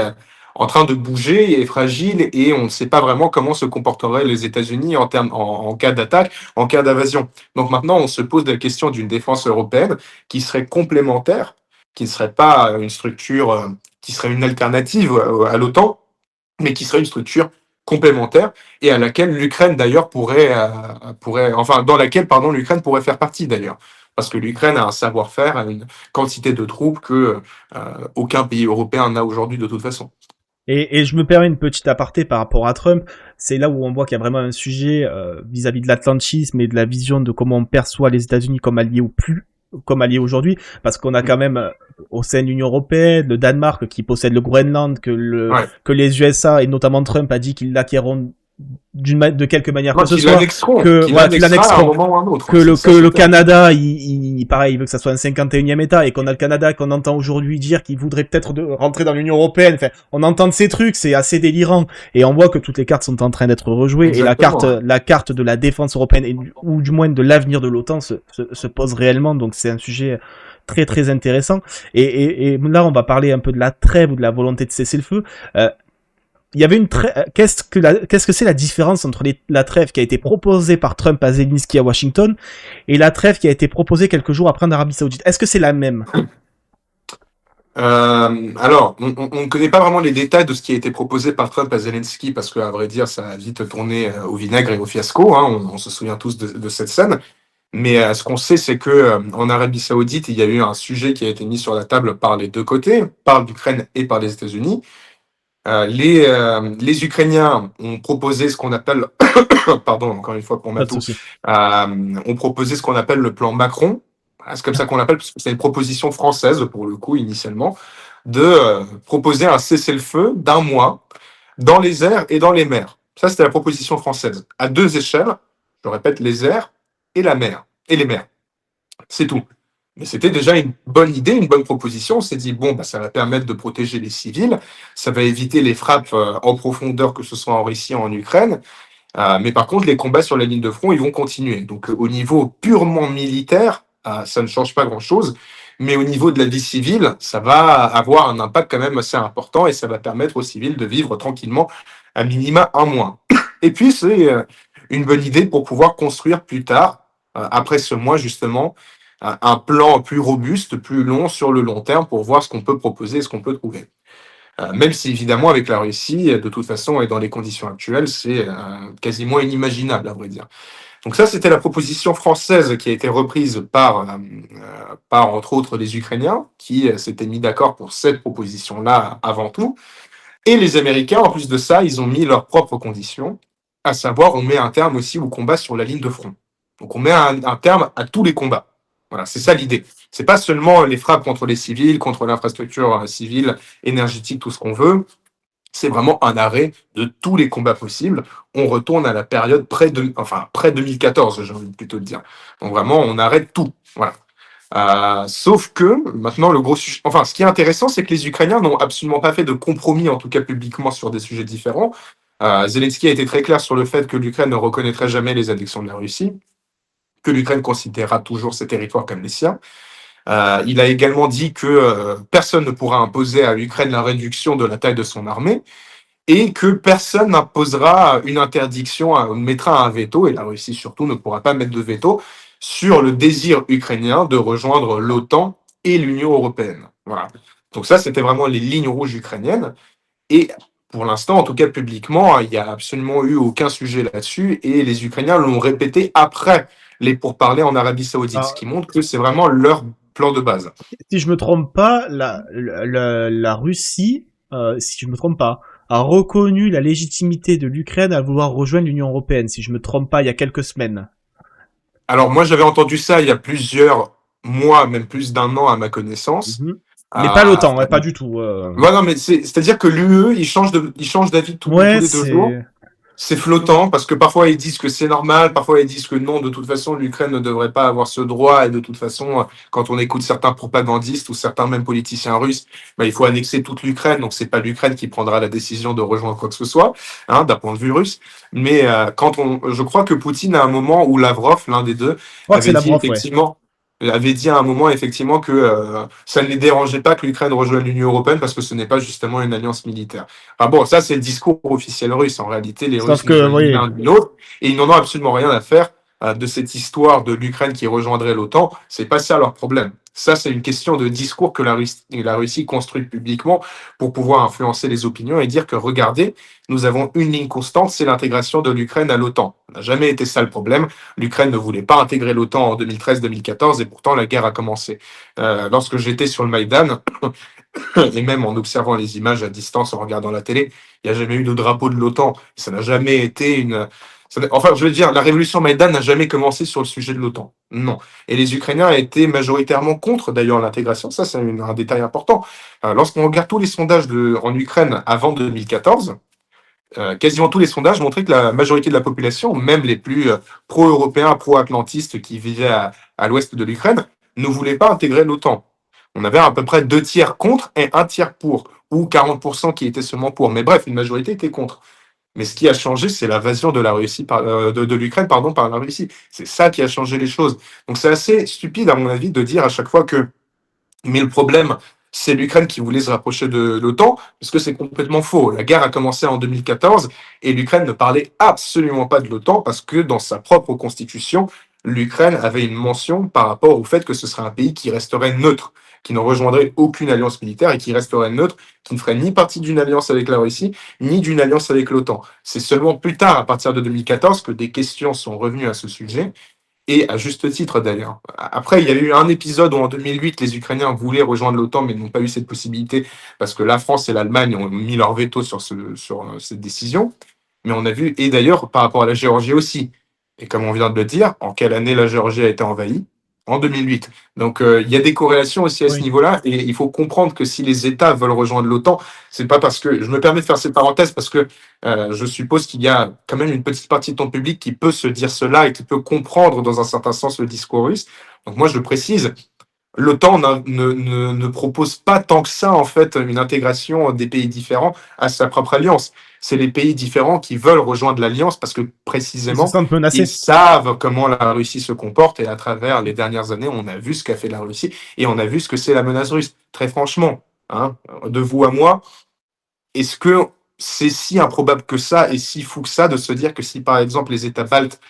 en train de bouger et est fragile et on ne sait pas vraiment comment se comporteraient les États-Unis en cas d'attaque, en cas d'invasion. Donc maintenant, on se pose la question d'une défense européenne qui serait complémentaire, qui ne serait pas une structure qui serait une alternative à l'OTAN, mais qui serait une structure complémentaire et à laquelle l'Ukraine d'ailleurs enfin dans laquelle pardon l'Ukraine pourrait faire partie d'ailleurs, parce que l'Ukraine a un savoir-faire, a une quantité de troupes que aucun pays européen n'a aujourd'hui de toute façon. Et je me permets une petite aparté par rapport à Trump. C'est là où on voit qu'il y a vraiment un sujet vis-à-vis de l'atlantisme et de la vision de comment on perçoit les États-Unis comme alliés ou plus comme alliés aujourd'hui, parce qu'on a quand même au sein de l'Union européenne le Danemark qui possède le Groenland, Ouais. que les USA et notamment Trump a dit qu'ils l'acquerront de quelque manière que Moi, ce soit, que qui voilà, qu'ils l'annexera à un l'annexeront, moment ou à un autre, que hein. C'est le, que ça, c'est le clair. Canada, pareil, il veut que ça soit un 51e État, et qu'on a le Canada qu'on entend aujourd'hui dire qu'il voudrait peut-être rentrer dans l'Union Européenne. Enfin, on entend de ces trucs, c'est assez délirant. Et on voit que toutes les cartes sont en train d'être rejouées, et Exactement. Ouais. la carte de la défense européenne, ou du moins de l'avenir de l'OTAN, se pose réellement. Donc c'est un sujet très très intéressant. Et là, on va parler un peu de la trêve ou de la volonté de cesser le feu. Il y avait une trêve. Qu'est-ce que c'est la différence entre la trêve qui a été proposée par Trump à Zelensky à Washington et la trêve qui a été proposée quelques jours après en Arabie Saoudite? Est-ce que c'est la même? Alors, on ne connaît pas vraiment les détails de ce qui a été proposé par Trump à Zelensky parce qu'à vrai dire, ça a vite tourné au vinaigre et au fiasco, hein. On se souvient tous de cette scène. Mais ce qu'on sait, c'est que en Arabie Saoudite, il y a eu un sujet qui a été mis sur la table par les deux côtés, par l'Ukraine et par les États-Unis. Les Ukrainiens ont proposé ce qu'on appelle, pardon, encore une fois pour Pas ma de toux, souci. ont proposé ce qu'on appelle le plan Macron. Voilà, c'est comme ça qu'on l'appelle, parce que c'est une proposition française, pour le coup, initialement, de proposer un cessez-le-feu d'un mois dans les airs et dans les mers. Ça, c'était la proposition française. À deux échelles, je répète, les airs et la mer, et les mers. C'est tout. Mais c'était déjà une bonne idée, une bonne proposition. On s'est dit, bon, bah, ça va permettre de protéger les civils, ça va éviter les frappes en profondeur, que ce soit en Russie ou en Ukraine. Mais par contre, les combats sur la ligne de front, ils vont continuer. Donc, au niveau purement militaire, ça ne change pas grand-chose. Mais au niveau de la vie civile, ça va avoir un impact quand même assez important et ça va permettre aux civils de vivre tranquillement à minima un mois. Et puis, c'est une bonne idée pour pouvoir construire plus tard, après ce mois justement, un plan plus robuste, plus long sur le long terme pour voir ce qu'on peut proposer et ce qu'on peut trouver. Même si évidemment avec la Russie, de toute façon et dans les conditions actuelles, c'est quasiment inimaginable à vrai dire. Donc ça, c'était la proposition française qui a été reprise par entre autres les Ukrainiens, qui s'étaient mis d'accord pour cette proposition-là avant tout. Et les Américains, en plus de ça, ils ont mis leurs propres conditions, à savoir, on met un terme aussi au combat sur la ligne de front. Donc on met un terme à tous les combats. Voilà, c'est ça l'idée. C'est pas seulement les frappes contre les civils, contre l'infrastructure civile, énergétique, tout ce qu'on veut. C'est vraiment un arrêt de tous les combats possibles. On retourne à la période près 2014, j'ai envie plutôt de dire. Donc vraiment, on arrête tout. Voilà. Sauf que maintenant, ce qui est intéressant, c'est que les Ukrainiens n'ont absolument pas fait de compromis, en tout cas publiquement, sur des sujets différents. Zelensky a été très clair sur le fait que l'Ukraine ne reconnaîtrait jamais les annexions de la Russie, que l'Ukraine considérera toujours ses territoires comme les siens. Il a également dit que personne ne pourra imposer à l'Ukraine la réduction de la taille de son armée et que personne n'imposera une interdiction, mettra un veto, et la Russie surtout ne pourra pas mettre de veto sur le désir ukrainien de rejoindre l'OTAN et l'Union européenne. Voilà. Donc ça, c'était vraiment les lignes rouges ukrainiennes. Et pour l'instant, en tout cas publiquement, il n'y a absolument eu aucun sujet là-dessus, et les Ukrainiens l'ont répété après les pourparlers en Arabie Saoudite, ce Alors, qui montre que c'est vraiment leur plan de base. si je me trompe pas, la Russie, si je me trompe pas, a reconnu la légitimité de l'Ukraine à vouloir rejoindre l'Union européenne, si je me trompe pas, il y a quelques semaines. Alors moi, j'avais entendu ça il y a plusieurs mois, même plus d'un an à ma connaissance. Mhm. Mais pas Euh, l'OTAN, ouais, pas du tout. non, mais c'est-à-dire que l'UE, ils changent d'avis tous Ouais, les 2 jours. c'est... C'est flottant parce que parfois ils disent que c'est normal, parfois ils disent que non, de toute façon l'Ukraine ne devrait pas avoir ce droit et de toute façon quand on écoute certains propagandistes ou certains même politiciens russes, ben, il faut annexer toute l'Ukraine, donc c'est pas l'Ukraine qui prendra la décision de rejoindre quoi que ce soit, hein, d'un point de vue russe. Mais je crois que Poutine à un moment où Lavrov, l'un des deux, Je crois que c'est Lavrov, ouais. avait dit à un moment effectivement que ça ne les dérangeait pas que l'Ukraine rejoigne l'Union européenne parce que ce n'est pas justement une alliance militaire. Ah bon, ça c'est le discours officiel russe. En réalité, les Sauf Russes n'y que, veulent ni oui, l'un ni l'autre et ils n'en ont absolument rien à faire de cette histoire de l'Ukraine qui rejoindrait l'OTAN. C'est pas ça leur problème. Ça, c'est une question de discours que la Russie construit publiquement pour pouvoir influencer les opinions et dire que regardez, nous avons une ligne constante, c'est l'intégration de l'Ukraine à l'OTAN. Ça n'a jamais été ça le problème. L'Ukraine ne voulait pas intégrer l'OTAN en 2013-2014 et pourtant la guerre a commencé. Lorsque j'étais sur le Maïdan, et même en observant les images à distance, en regardant la télé, il n'y a jamais eu de drapeau de l'OTAN. Ça n'a jamais été Enfin, je veux dire, la révolution Maïdan n'a jamais commencé sur le sujet de l'OTAN. Non. Et les Ukrainiens étaient majoritairement contre, d'ailleurs, l'intégration. Ça, c'est un détail important. Lorsqu'on regarde tous les sondages en Ukraine avant 2014, quasiment tous les sondages montraient que la majorité de la population, même les plus pro-européens, pro-atlantistes qui vivaient à l'ouest de l'Ukraine, ne voulaient pas intégrer l'OTAN. On avait à peu près 2 tiers contre et 1 tiers pour, ou 40% qui étaient seulement pour. Mais bref, une majorité était contre. Mais ce qui a changé, c'est l'invasion de la Russie de l'Ukraine, pardon, par la Russie. C'est ça qui a changé les choses. Donc c'est assez stupide, à mon avis, de dire à chaque fois que mais le problème, c'est l'Ukraine qui voulait se rapprocher de l'OTAN, parce que c'est complètement faux. La guerre a commencé en 2014 et l'Ukraine ne parlait absolument pas de l'OTAN parce que dans sa propre constitution, l'Ukraine avait une mention par rapport au fait que ce serait un pays qui resterait neutre, qui ne rejoindrait aucune alliance militaire et qui resterait neutre, qui ne ferait ni partie d'une alliance avec la Russie, ni d'une alliance avec l'OTAN. C'est seulement plus tard, à partir de 2014, que des questions sont revenues à ce sujet et à juste titre d'ailleurs. Après, il y a eu un épisode où en 2008, les Ukrainiens voulaient rejoindre l'OTAN, mais n'ont pas eu cette possibilité parce que la France et l'Allemagne ont mis leur veto sur cette décision. Mais on a vu, et d'ailleurs par rapport à la Géorgie aussi, et comme on vient de le dire, en quelle année la Géorgie a été envahie? En 2008. Donc il y a des corrélations aussi à ce oui. niveau-là, et il faut comprendre que si les États veulent rejoindre l'OTAN, c'est pas parce que, je me permets de faire cette parenthèse parce que je suppose qu'il y a quand même une petite partie de ton public qui peut se dire cela et qui peut comprendre dans un certain sens le discours russe. Donc moi je précise, l'OTAN ne propose pas tant que ça, en fait, une intégration des pays différents à sa propre alliance. C'est les pays différents qui veulent rejoindre l'alliance parce que, Ils se précisément, sentent ils menacés. savent comment la Russie se comporte et à travers les dernières années, on a vu ce qu'a fait la Russie et on a vu ce que c'est la menace russe. Très franchement, hein, de vous à moi, est-ce que c'est si improbable que ça et si fou que ça de se dire que si, par exemple, les États baltes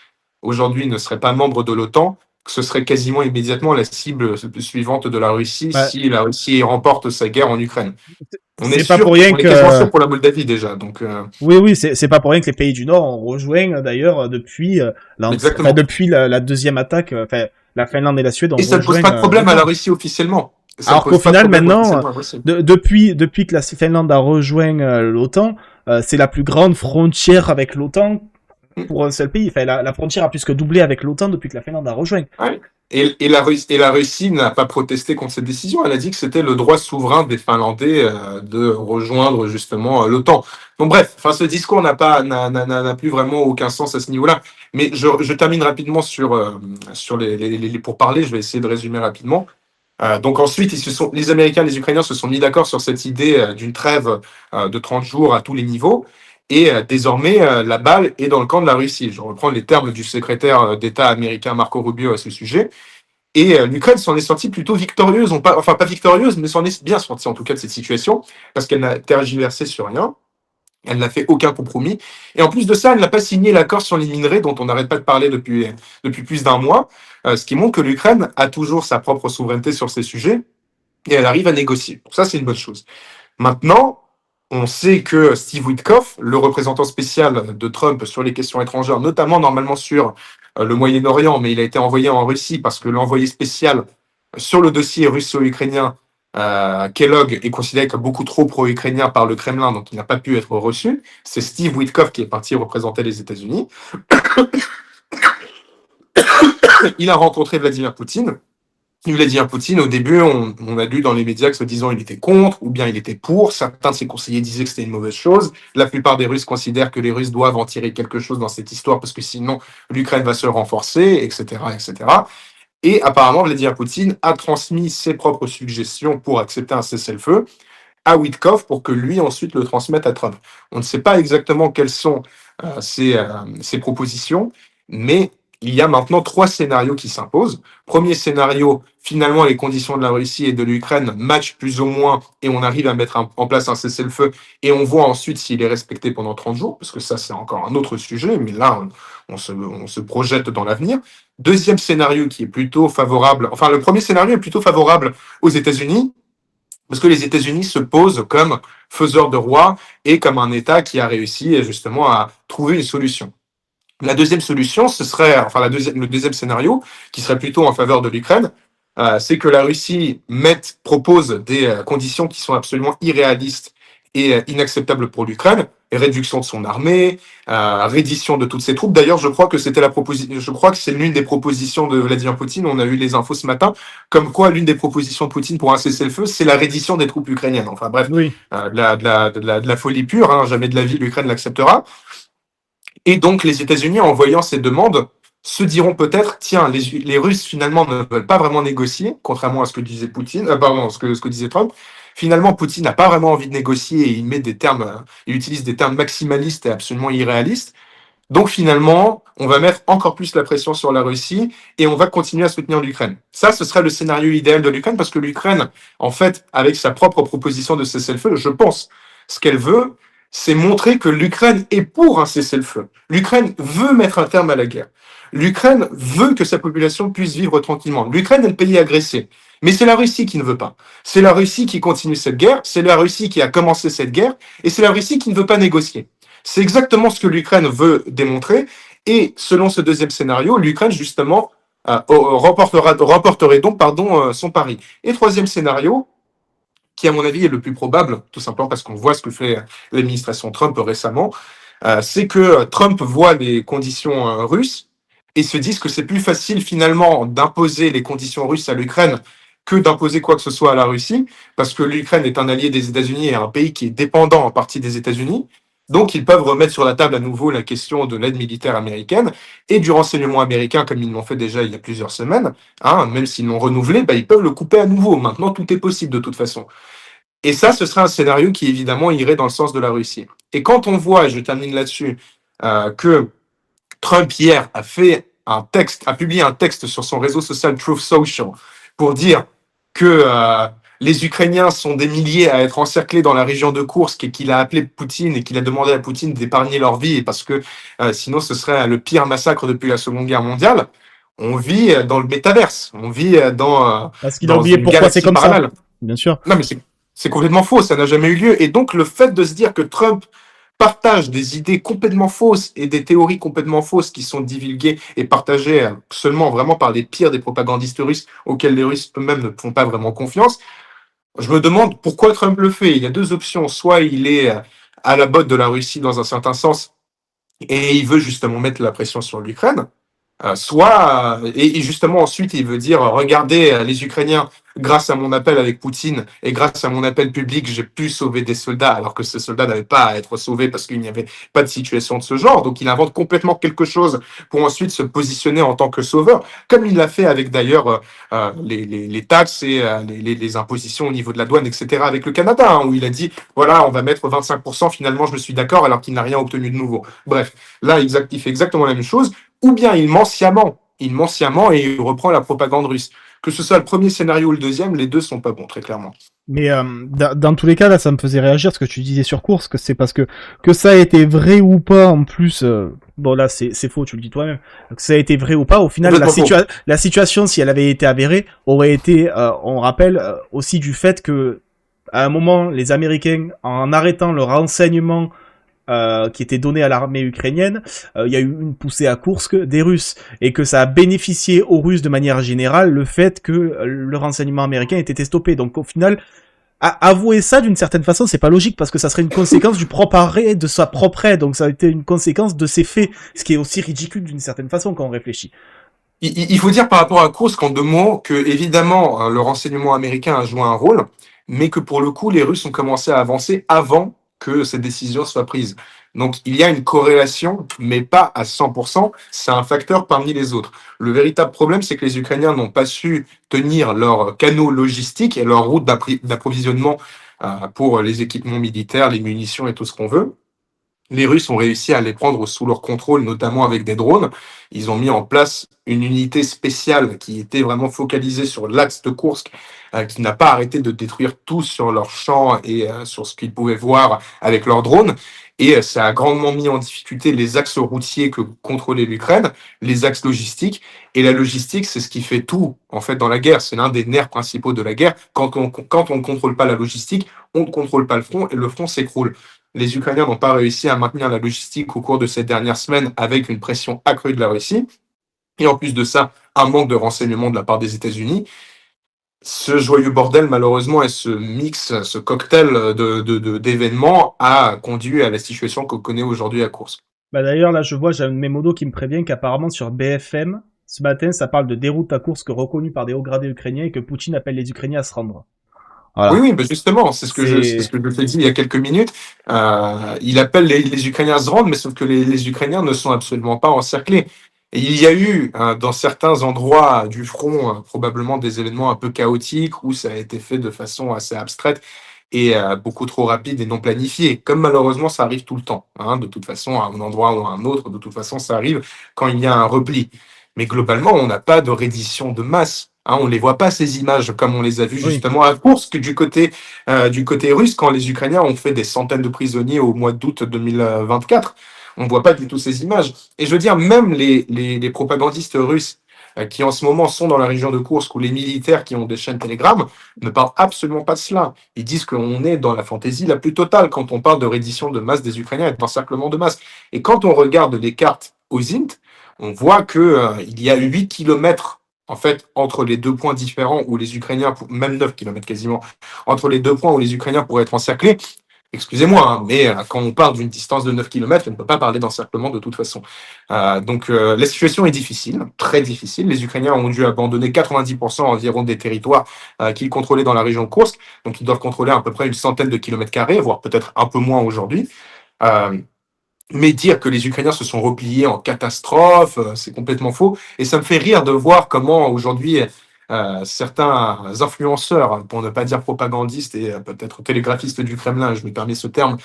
aujourd'hui ne seraient pas membres de l'OTAN, que ce serait quasiment immédiatement la cible suivante de la Russie Bah, si la Russie remporte sa guerre en Ukraine. On est C'est pas sûr, pour rien on est quasiment que sûr pour la Moldavie déjà. Donc, oui, c'est pas pour rien que les pays du Nord ont rejoint d'ailleurs depuis enfin exactement. depuis la deuxième attaque, enfin la Finlande et la Suède ont Et ça ne pose rejoint pas de problème à la l'OTAN. Russie officiellement. Ça ne Alors qu'au pose pas de final, problème maintenant, officiellement à la Russie. depuis que la Finlande a rejoint l'OTAN, c'est la plus grande frontière avec l'OTAN Mm. pour un seul pays. Enfin, la frontière a plus que doublé avec l'OTAN depuis que la Finlande a rejoint. Ouais. Et la Russie n'a pas protesté contre cette décision. Elle a dit que c'était le droit souverain des Finlandais de rejoindre justement l'OTAN. Donc bref, enfin ce discours n'a plus vraiment aucun sens à ce niveau-là. Mais je termine rapidement sur les pourparlers. Je vais essayer de résumer rapidement. Donc ensuite, les Américains et les Ukrainiens se sont mis d'accord sur cette idée d'une trêve de 30 jours à tous les niveaux. Et désormais, la balle est dans le camp de la Russie. Je reprends les termes du secrétaire d'État américain Marco Rubio à ce sujet. Et l'Ukraine s'en est sortie plutôt victorieuse, enfin pas victorieuse, mais s'en est bien sortie en tout cas de cette situation, parce qu'elle n'a tergiversé sur rien. Elle n'a fait aucun compromis. Et en plus de ça, elle n'a pas signé l'accord sur les minerais dont on n'arrête pas de parler depuis plus d'un mois, ce qui montre que l'Ukraine a toujours sa propre souveraineté sur ces sujets et elle arrive à négocier. Donc ça, c'est une bonne chose. Maintenant, on sait que Steve Witkoff, le représentant spécial de Trump sur les questions étrangères, notamment normalement sur le Moyen-Orient, mais il a été envoyé en Russie parce que l'envoyé spécial sur le dossier russo-ukrainien, Kellogg, est considéré comme beaucoup trop pro-ukrainien par le Kremlin, donc il n'a pas pu être reçu. C'est Steve Witkoff qui est parti représenter les États-Unis. Il a rencontré Vladimir Poutine. Vladimir Poutine, au début, on a lu dans les médias que soi-disant il était contre ou bien il était pour. Certains de ses conseillers disaient que c'était une mauvaise chose. La plupart des Russes considèrent que les Russes doivent en tirer quelque chose dans cette histoire parce que sinon l'Ukraine va se renforcer, etc., etc. Et apparemment, Vladimir Poutine a transmis ses propres suggestions pour accepter un cessez-le-feu à Witkoff pour que lui ensuite le transmette à Trump. On ne sait pas exactement quelles sont ces propositions, mais il y a maintenant 3 scénarios qui s'imposent. Premier scénario, finalement les conditions de la Russie et de l'Ukraine matchent plus ou moins et on arrive à mettre en place un cessez-le-feu et on voit ensuite s'il est respecté pendant 30 jours, parce que ça c'est encore un autre sujet, mais là on se projette dans l'avenir. Deuxième scénario qui est plutôt favorable, enfin le premier scénario est plutôt favorable aux États-Unis, parce que les États-Unis se posent comme faiseurs de roi et comme un État qui a réussi justement à trouver une solution. La deuxième solution, ce serait, enfin le deuxième scénario, qui serait plutôt en faveur de l'Ukraine, c'est que la Russie propose des conditions qui sont absolument irréalistes et inacceptables pour l'Ukraine, réduction de son armée, reddition de toutes ses troupes. D'ailleurs, je crois que c'est l'une des propositions de Vladimir Poutine. On a eu les infos ce matin, comme quoi l'une des propositions de Poutine pour un cessez-le-feu, c'est la reddition des troupes ukrainiennes. Enfin bref, Oui. de la folie pure. Hein, jamais de la vie l'Ukraine l'acceptera. Et donc, les États-Unis, en voyant ces demandes, se diront peut-être, tiens, les Russes, finalement, ne veulent pas vraiment négocier, contrairement à ce que disait ce que disait Trump. Finalement, Poutine n'a pas vraiment envie de négocier et il utilise des termes maximalistes et absolument irréalistes. Donc, finalement, on va mettre encore plus la pression sur la Russie et on va continuer à soutenir l'Ukraine. Ça, ce serait le scénario idéal de l'Ukraine parce que l'Ukraine, en fait, avec sa propre proposition de cessez-le-feu, je pense, ce qu'elle veut, c'est montrer que l'Ukraine est pour un cessez-le-feu. L'Ukraine veut mettre un terme à la guerre. L'Ukraine veut que sa population puisse vivre tranquillement. L'Ukraine est le pays agressé. Mais c'est la Russie qui ne veut pas. C'est la Russie qui continue cette guerre, c'est la Russie qui a commencé cette guerre, et c'est la Russie qui ne veut pas négocier. C'est exactement ce que l'Ukraine veut démontrer, et selon ce deuxième scénario, l'Ukraine, justement, remporterait donc son pari. Et troisième scénario, qui à mon avis est le plus probable, tout simplement parce qu'on voit ce que fait l'administration Trump récemment, c'est que Trump voit les conditions russes et se disent que c'est plus facile finalement d'imposer les conditions russes à l'Ukraine que d'imposer quoi que ce soit à la Russie, parce que l'Ukraine est un allié des États-Unis et un pays qui est dépendant en partie des États-Unis. Donc, ils peuvent remettre sur la table à nouveau la question de l'aide militaire américaine et du renseignement américain, comme ils l'ont fait déjà il y a plusieurs semaines. Hein, même s'ils l'ont renouvelé, bah, ils peuvent le couper à nouveau. Maintenant, tout est possible de toute façon. Et ça, ce serait un scénario qui, évidemment, irait dans le sens de la Russie. Et quand on voit, et je termine là-dessus, que Trump, hier, a publié un texte sur son réseau social Truth Social pour dire que les Ukrainiens sont des milliers à être encerclés dans la région de Koursk et qu'il a appelé Poutine et qu'il a demandé à Poutine d'épargner leur vie parce que sinon ce serait le pire massacre depuis la Seconde Guerre mondiale. On vit dans le métaverse, on vit Parce qu'il a dans oublié une pourquoi c'est galaxie comme ça. parallèle. Bien sûr. Non, mais C'est complètement faux, ça n'a jamais eu lieu. Et donc, le fait de se dire que Trump partage des idées complètement fausses et des théories complètement fausses qui sont divulguées et partagées seulement vraiment par les pires des propagandistes russes auxquels les Russes eux-mêmes ne font pas vraiment confiance, je me demande pourquoi Trump le fait. Il y a deux options. Soit il est à la botte de la Russie dans un certain sens et il veut justement mettre la pression sur l'Ukraine, et justement ensuite il veut dire regardez les Ukrainiens, grâce à mon appel avec Poutine et grâce à mon appel public, j'ai pu sauver des soldats alors que ces soldats n'avaient pas à être sauvés parce qu'il n'y avait pas de situation de ce genre. Donc il invente complètement quelque chose pour ensuite se positionner en tant que sauveur, comme il l'a fait avec d'ailleurs les taxes et les impositions au niveau de la douane, etc. avec le Canada, hein, où il a dit voilà, on va mettre 25%, finalement je me suis d'accord alors qu'il n'a rien obtenu de nouveau. Bref, là il fait exactement la même chose, ou bien il ment sciemment et il reprend la propagande russe. Que ce soit le premier scénario ou le deuxième, les deux sont pas bons, très clairement. Mais dans tous les cas, là, ça me faisait réagir ce que tu disais sur course, que c'est parce que ça a été vrai ou pas, en plus, bon là c'est faux, tu le dis toi-même, que ça a été vrai ou pas, au final, la situation, si elle avait été avérée, aurait été, on rappelle, aussi du fait que, à un moment, les Américains, en arrêtant le renseignement qui était donné à l'armée ukrainienne, il y a eu une poussée à Koursk des Russes, et que ça a bénéficié aux Russes de manière générale le fait que le renseignement américain ait été stoppé. Donc au final, avouer ça d'une certaine façon, c'est pas logique parce que ça serait une conséquence du propre arrêt de sa propre aide, donc ça a été une conséquence de ses faits, ce qui est aussi ridicule d'une certaine façon quand on réfléchit. Il faut dire par rapport à Kursk en deux mots que évidemment le renseignement américain a joué un rôle, mais que pour le coup les Russes ont commencé à avancer avant que cette décision soit prise. Donc il y a une corrélation, mais pas à 100%, c'est un facteur parmi les autres. Le véritable problème, c'est que les Ukrainiens n'ont pas su tenir leurs canaux logistiques et leur route d'approvisionnement pour les équipements militaires, les munitions et tout ce qu'on veut. Les Russes ont réussi à les prendre sous leur contrôle, notamment avec des drones. Ils ont mis en place une unité spéciale qui était vraiment focalisée sur l'axe de Kursk, qui n'a pas arrêté de détruire tout sur leur champ et sur ce qu'ils pouvaient voir avec leurs drones. Et ça a grandement mis en difficulté les axes routiers que contrôlait l'Ukraine, les axes logistiques. Et la logistique, c'est ce qui fait tout, en fait, dans la guerre. C'est l'un des nerfs principaux de la guerre. Quand on ne contrôle pas la logistique, on ne contrôle pas le front et le front s'écroule. Les Ukrainiens n'ont pas réussi à maintenir la logistique au cours de ces dernières semaines avec une pression accrue de la Russie. Et en plus de ça, un manque de renseignements de la part des États-Unis. Ce joyeux bordel, malheureusement, et ce mix, ce cocktail d'événements a conduit à la situation qu'on connaît aujourd'hui à Kursk. Bah d'ailleurs, là, je vois, j'ai un de mes modos qui me prévient qu'apparemment sur BFM, ce matin, ça parle de déroute à Kursk reconnue par des hauts gradés ukrainiens et que Poutine appelle les Ukrainiens à se rendre. Oui, Voilà. oui, ben justement, c'est ce que je t'ai dit il y a quelques minutes. Il appelle les Ukrainiens à se rendre, mais sauf que les Ukrainiens ne sont absolument pas encerclés. Et il y a eu, dans certains endroits du front, probablement des événements un peu chaotiques où ça a été fait de façon assez abstraite et beaucoup trop rapide et non planifiée, comme malheureusement ça arrive tout le temps. Hein, de toute façon, à un endroit ou à un autre, de toute façon, ça arrive quand il y a un repli. Mais globalement, on n'a pas de reddition de masse. Hein, on ne les voit pas, ces images, comme on les a vues Oui. justement à Kursk du côté russe, quand les Ukrainiens ont fait des centaines de prisonniers au mois d'août 2024. On ne voit pas du tout ces images. Et je veux dire, même les propagandistes russes qui en ce moment sont dans la région de Kursk, ou les militaires qui ont des chaînes Telegram, ne parlent absolument pas de cela. Ils disent qu'on est dans la fantaisie la plus totale quand on parle de reddition de masse des Ukrainiens et d'encerclement de masse. Et quand on regarde les cartes OSINT, on voit qu'il y a 8 kilomètres en fait, entre les deux points différents où les Ukrainiens, même 9 kilomètres quasiment, entre les deux points où les Ukrainiens pourraient être encerclés. Excusez-moi, hein, mais quand on parle d'une distance de 9 kilomètres, on ne peut pas parler d'encerclement de toute façon. Donc la situation est difficile, très difficile. Les Ukrainiens ont dû abandonner 90% environ des territoires qu'ils contrôlaient dans la région de Kursk. Donc ils doivent contrôler à peu près une centaine de kilomètres carrés, voire peut-être un peu moins aujourd'hui. Mais dire que les Ukrainiens se sont repliés en catastrophe, c'est complètement faux. Et ça me fait rire de voir comment aujourd'hui certains influenceurs, pour ne pas dire propagandistes et peut-être télégraphistes du Kremlin, je me permets ce terme,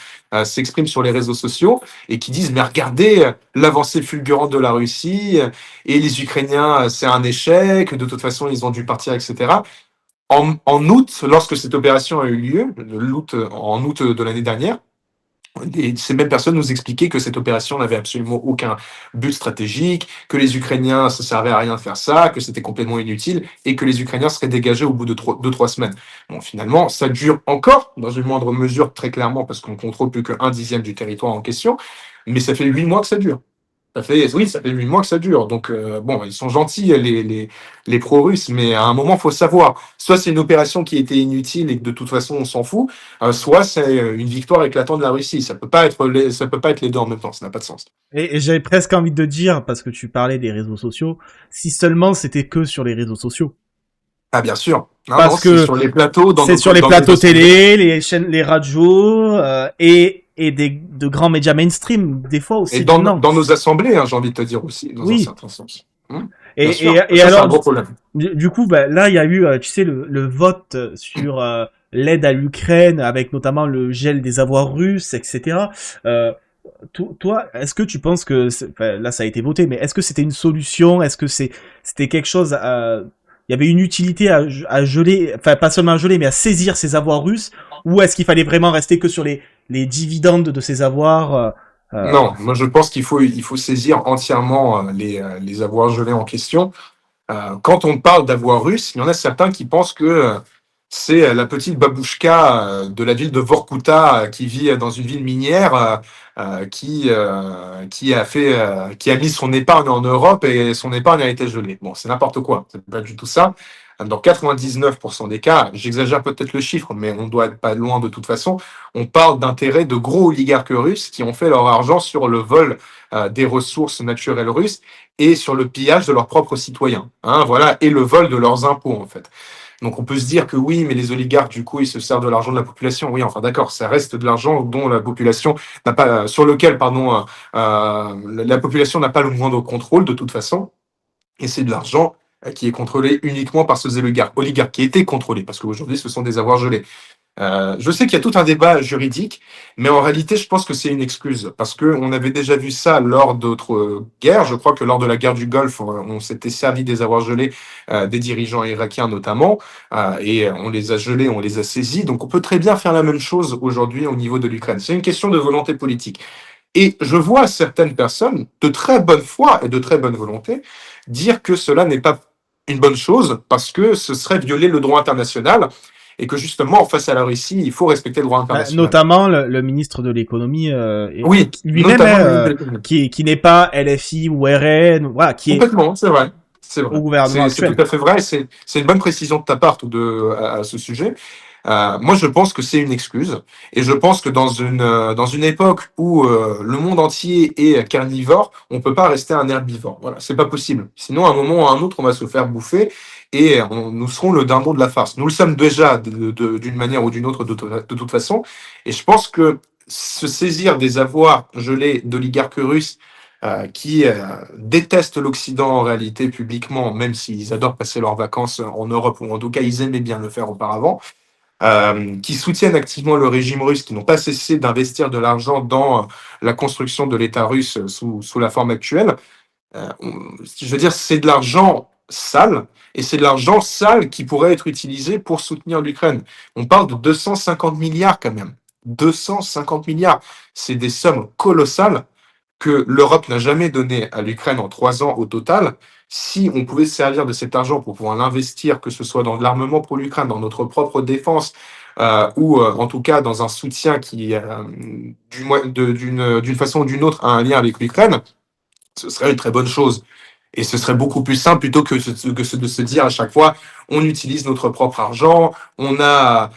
s'expriment sur les réseaux sociaux et qui disent mais regardez l'avancée fulgurante de la Russie et les Ukrainiens, c'est un échec, de toute façon ils ont dû partir, etc. En août, lorsque cette opération a eu lieu, en août de l'année dernière, Ces mêmes personnes nous expliquaient que cette opération n'avait absolument aucun but stratégique, que les Ukrainiens, ça servait à rien de faire ça, que c'était complètement inutile et que les Ukrainiens seraient dégagés au bout de 2-3 semaines. Bon, finalement, ça dure encore, dans une moindre mesure, très clairement, parce qu'on contrôle plus qu'un dixième du territoire en question, mais ça fait 8 mois que ça dure. Ça fait 8 mois que ça dure. Donc, bon, ils sont gentils, les pro-russes, mais à un moment, il faut savoir. Soit c'est une opération qui était inutile et que de toute façon, on s'en fout, soit c'est une victoire éclatante de la Russie. Ça peut pas être les deux en même temps. Ça n'a pas de sens. Et j'avais presque envie de dire, parce que tu parlais des réseaux sociaux, si seulement c'était que sur les réseaux sociaux. Ah, bien sûr. Non, non, Parce c'est que sur les plateaux, c'est sur les dans nos plateaux assemblées. télé, les chaînes, les radios, et de grands médias mainstream, des fois Et aussi. Non. dans nos assemblées, hein, j'ai envie de te dire aussi, dans un Oui. certain sens. Bien Et, et, sûr. et Ça, c'est un alors, gros problème. du coup, bah, là, il y a eu, tu sais, le vote sur l'aide à l'Ukraine, avec notamment le gel des avoirs russes, etc. Euh, toi, est-ce que tu penses que, enfin, là, ça a été voté, mais est-ce que c'était une solution? Est-ce que c'était quelque chose il y avait une utilité à geler, enfin, pas seulement à geler, mais à saisir ces avoirs russes? Ou est-ce qu'il fallait vraiment rester que sur les dividendes de ces avoirs? Non, moi je pense il faut saisir entièrement les avoirs gelés en question. Quand on parle d'avoir russe, il y en a certains qui pensent que c'est la petite babouchka de la ville de Vorkuta qui vit dans une ville minière qui a mis son épargne en Europe et son épargne a été gelée. Bon, c'est n'importe quoi, c'est pas du tout ça. Dans 99% des cas, j'exagère peut-être le chiffre, mais on doit être pas loin de toute façon, on parle d'intérêts de gros oligarques russes qui ont fait leur argent sur le vol des ressources naturelles russes et sur le pillage de leurs propres citoyens, hein, voilà, et le vol de leurs impôts en fait. Donc on peut se dire que oui, mais les oligarques du coup ils se servent de l'argent de la population. Oui, enfin d'accord, ça reste de l'argent dont la population n'a pas, sur lequel pardon, la population n'a pas le moindre contrôle de toute façon, et c'est de l'argent qui est contrôlé uniquement par ces oligarques qui étaient contrôlés, parce qu'aujourd'hui ce sont des avoirs gelés. Je sais qu'il y a tout un débat juridique, mais en réalité, je pense que c'est une excuse parce que on avait déjà vu ça lors d'autres guerres. Je crois que lors de la guerre du Golfe, on s'était servi des avoirs gelés des dirigeants irakiens notamment, et on les a gelés, on les a saisis. Donc, on peut très bien faire la même chose aujourd'hui au niveau de l'Ukraine. C'est une question de volonté politique. Et je vois certaines personnes de très bonne foi et de très bonne volonté dire que cela n'est pas une bonne chose parce que ce serait violer le droit international et que justement, face à la Russie, il faut respecter le droit Bah, international. notamment le ministre de l'économie Oui, lui-même notamment le hein, ministre de l'économie. qui n'est pas LFI ou RN, voilà, qui est Complètement, c'est vrai. C'est vrai. au gouvernement C'est tout actuel. à fait vrai. C'est une bonne précision de ta part à ce sujet. Moi, je pense que c'est une excuse. Et je pense que dans une époque où le monde entier est carnivore, on peut pas rester un herbivore. Voilà, c'est pas possible. Sinon, à un moment ou à un autre, on va se faire bouffer et nous serons le dindon de la farce. Nous le sommes déjà d'une manière ou d'une autre de toute façon. Et je pense que se saisir des avoirs gelés d'oligarques russes qui détestent l'Occident en réalité publiquement, même s'ils adorent passer leurs vacances en Europe, ou en tout cas ils aimaient bien le faire auparavant, qui soutiennent activement le régime russe, qui n'ont pas cessé d'investir de l'argent dans la construction de l'État russe sous la forme actuelle. Je veux dire, c'est de l'argent sale, et c'est de l'argent sale qui pourrait être utilisé pour soutenir l'Ukraine. On parle de 250 milliards quand même. 250 milliards, c'est des sommes colossales que l'Europe n'a jamais donné à l'Ukraine en 3 ans au total. Si on pouvait se servir de cet argent pour pouvoir l'investir, que ce soit dans de l'armement pour l'Ukraine, dans notre propre défense, ou en tout cas dans un soutien qui, d'une façon ou d'une autre, a un lien avec l'Ukraine, ce serait une très bonne chose. Et ce serait beaucoup plus simple plutôt de se dire à chaque fois, on utilise notre propre argent, on a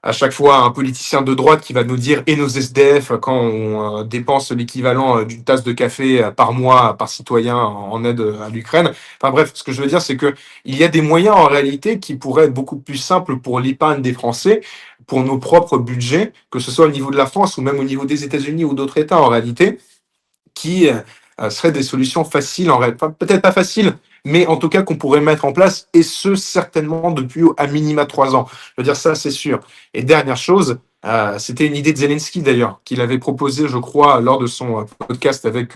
à chaque fois un politicien de droite qui va nous dire et nos SDF quand on dépense l'équivalent d'une tasse de café par mois par citoyen en aide à l'Ukraine. Enfin bref, ce que je veux dire, c'est que il y a des moyens en réalité qui pourraient être beaucoup plus simples pour l'épargne des Français, pour nos propres budgets, que ce soit au niveau de la France ou même au niveau des États-Unis ou d'autres États en réalité qui seraient des solutions faciles, peut-être pas faciles, mais en tout cas qu'on pourrait mettre en place, et ce, certainement depuis à minima 3 ans. Je veux dire, ça, c'est sûr. Et dernière chose, c'était une idée de Zelensky d'ailleurs, qu'il avait proposé, je crois, lors de son podcast avec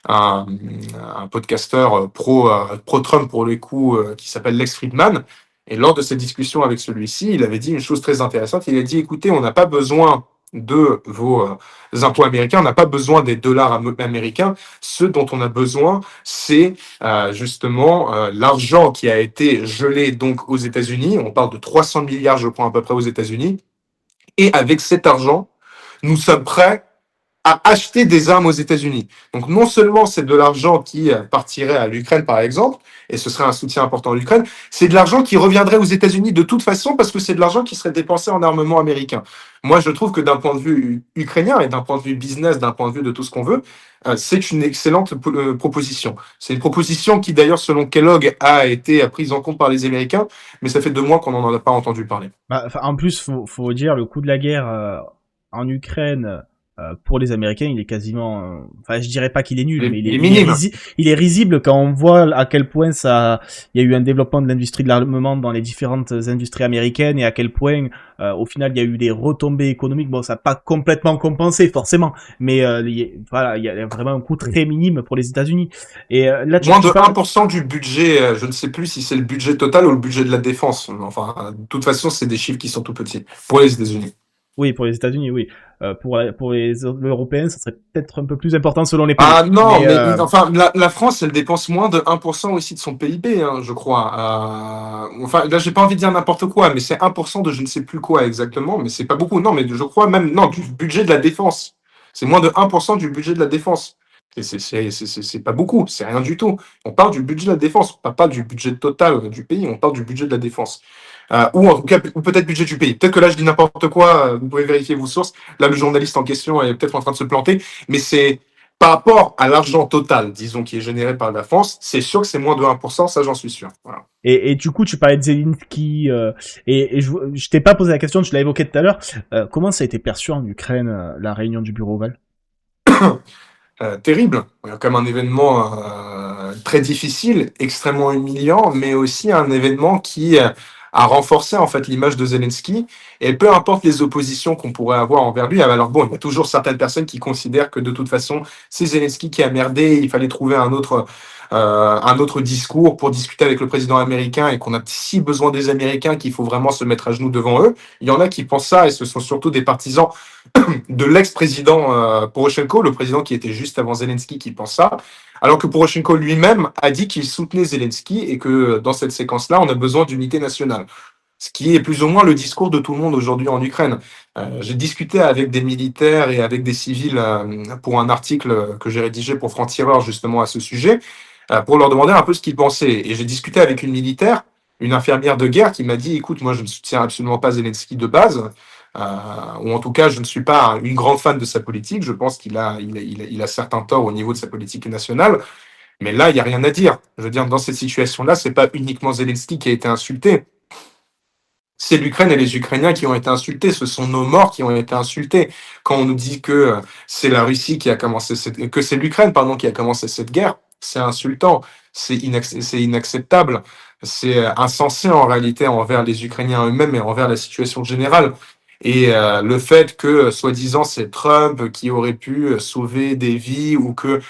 un, un podcasteur pro-Trump pour le coup, qui s'appelle Lex Friedman. Et lors de cette discussion avec celui-ci, il avait dit une chose très intéressante. Il a dit, écoutez, on n'a pas besoin de vos impôts américains. On n'a pas besoin des dollars américains. Ce dont on a besoin, c'est justement l'argent qui a été gelé donc aux États-Unis. On parle de 300 milliards, je crois, à peu près aux États-Unis. Et avec cet argent, nous sommes prêts à acheter des armes aux États-Unis. Donc non seulement c'est de l'argent qui partirait à l'Ukraine, par exemple, et ce serait un soutien important à l'Ukraine, c'est de l'argent qui reviendrait aux États-Unis de toute façon parce que c'est de l'argent qui serait dépensé en armement américain. Moi, je trouve que d'un point de vue ukrainien et d'un point de vue business, d'un point de vue de tout ce qu'on veut, c'est une excellente proposition. C'est une proposition qui, d'ailleurs, selon Kellogg, a été prise en compte par les Américains, mais ça fait 2 mois qu'on n'en a pas entendu parler. Bah, en plus, faut dire, le coût de la guerre en Ukraine pour les Américains, il est quasiment, enfin, je dirais pas qu'il est nul, mais Il est minime. il est risible quand on voit à quel point il y a eu un développement de l'industrie de l'armement dans les différentes industries américaines et à quel point, au final, il y a eu des retombées économiques. Bon, ça n'a pas complètement compensé, forcément, mais voilà, il y a vraiment un coût très minime pour les États-Unis. Et là, Moins tu de parles. 1% du budget, je ne sais plus si c'est le budget total ou le budget de la défense. Enfin, de toute façon, c'est des chiffres qui sont tout petits pour les États-Unis. Oui, pour les États-Unis, oui. Pour les Européens, ça serait peut-être un peu plus important selon les pays. Ah non, Mais mais enfin, la France, elle dépense moins de 1% aussi de son PIB, hein, je crois. Enfin, là, j'ai pas envie de dire n'importe quoi, mais c'est 1% de je ne sais plus quoi exactement, mais c'est pas beaucoup. Non, mais je crois même, non, du budget de la défense. C'est moins de 1% du budget de la défense. C'est pas beaucoup, c'est rien du tout. On parle du budget de la défense, on parle pas du budget total du pays, on parle du budget de la défense. Ou en tout cas, ou peut-être budget du pays. Peut-être que là, je dis n'importe quoi, vous pouvez vérifier vos sources. Là, le journaliste en question est peut-être en train de se planter, mais c'est par rapport à l'argent total, disons, qui est généré par la France, c'est sûr que c'est moins de 1%, ça j'en suis sûr. Voilà. et du coup, tu parlais de Zelensky et je t'ai pas posé la question, tu l'as évoqué tout à l'heure. Comment ça a été perçu en Ukraine la réunion du bureau ovale? Terrible, comme un événement très difficile, extrêmement humiliant, mais aussi un événement qui a renforcé en fait l'image de Zelensky. Et peu importe les oppositions qu'on pourrait avoir envers lui, alors bon, il y a toujours certaines personnes qui considèrent que de toute façon, c'est Zelensky qui a merdé, il fallait trouver un autre discours pour discuter avec le président américain et qu'on a si besoin des Américains qu'il faut vraiment se mettre à genoux devant eux. Il y en a qui pensent ça et ce sont surtout des partisans de l'ex-président Poroshenko, le président qui était juste avant Zelensky, qui pense ça, alors que Poroshenko lui-même a dit qu'il soutenait Zelensky et que dans cette séquence-là, on a besoin d'unité nationale. Ce qui est plus ou moins le discours de tout le monde aujourd'hui en Ukraine. J'ai discuté avec des militaires et avec des civils pour un article que j'ai rédigé pour Franc-Tireur justement à ce sujet, pour leur demander un peu ce qu'ils pensaient. Et j'ai discuté avec une militaire, une infirmière de guerre, qui m'a dit, écoute, moi je ne soutiens absolument pas Zelensky de base, ou en tout cas je ne suis pas une grande fan de sa politique, je pense qu'il a certains torts au niveau de sa politique nationale, mais là il n'y a rien à dire. Je veux dire, dans cette situation-là, c'est pas uniquement Zelensky qui a été insulté, c'est l'Ukraine et les Ukrainiens qui ont été insultés, ce sont nos morts qui ont été insultés. Quand on nous dit que c'est la Russie qui a commencé que c'est l'Ukraine, pardon, qui a commencé cette guerre, c'est insultant, c'est inacceptable, c'est insensé en réalité envers les Ukrainiens eux-mêmes et envers la situation générale. Et le fait que, soi-disant, c'est Trump qui aurait pu sauver des vies ou que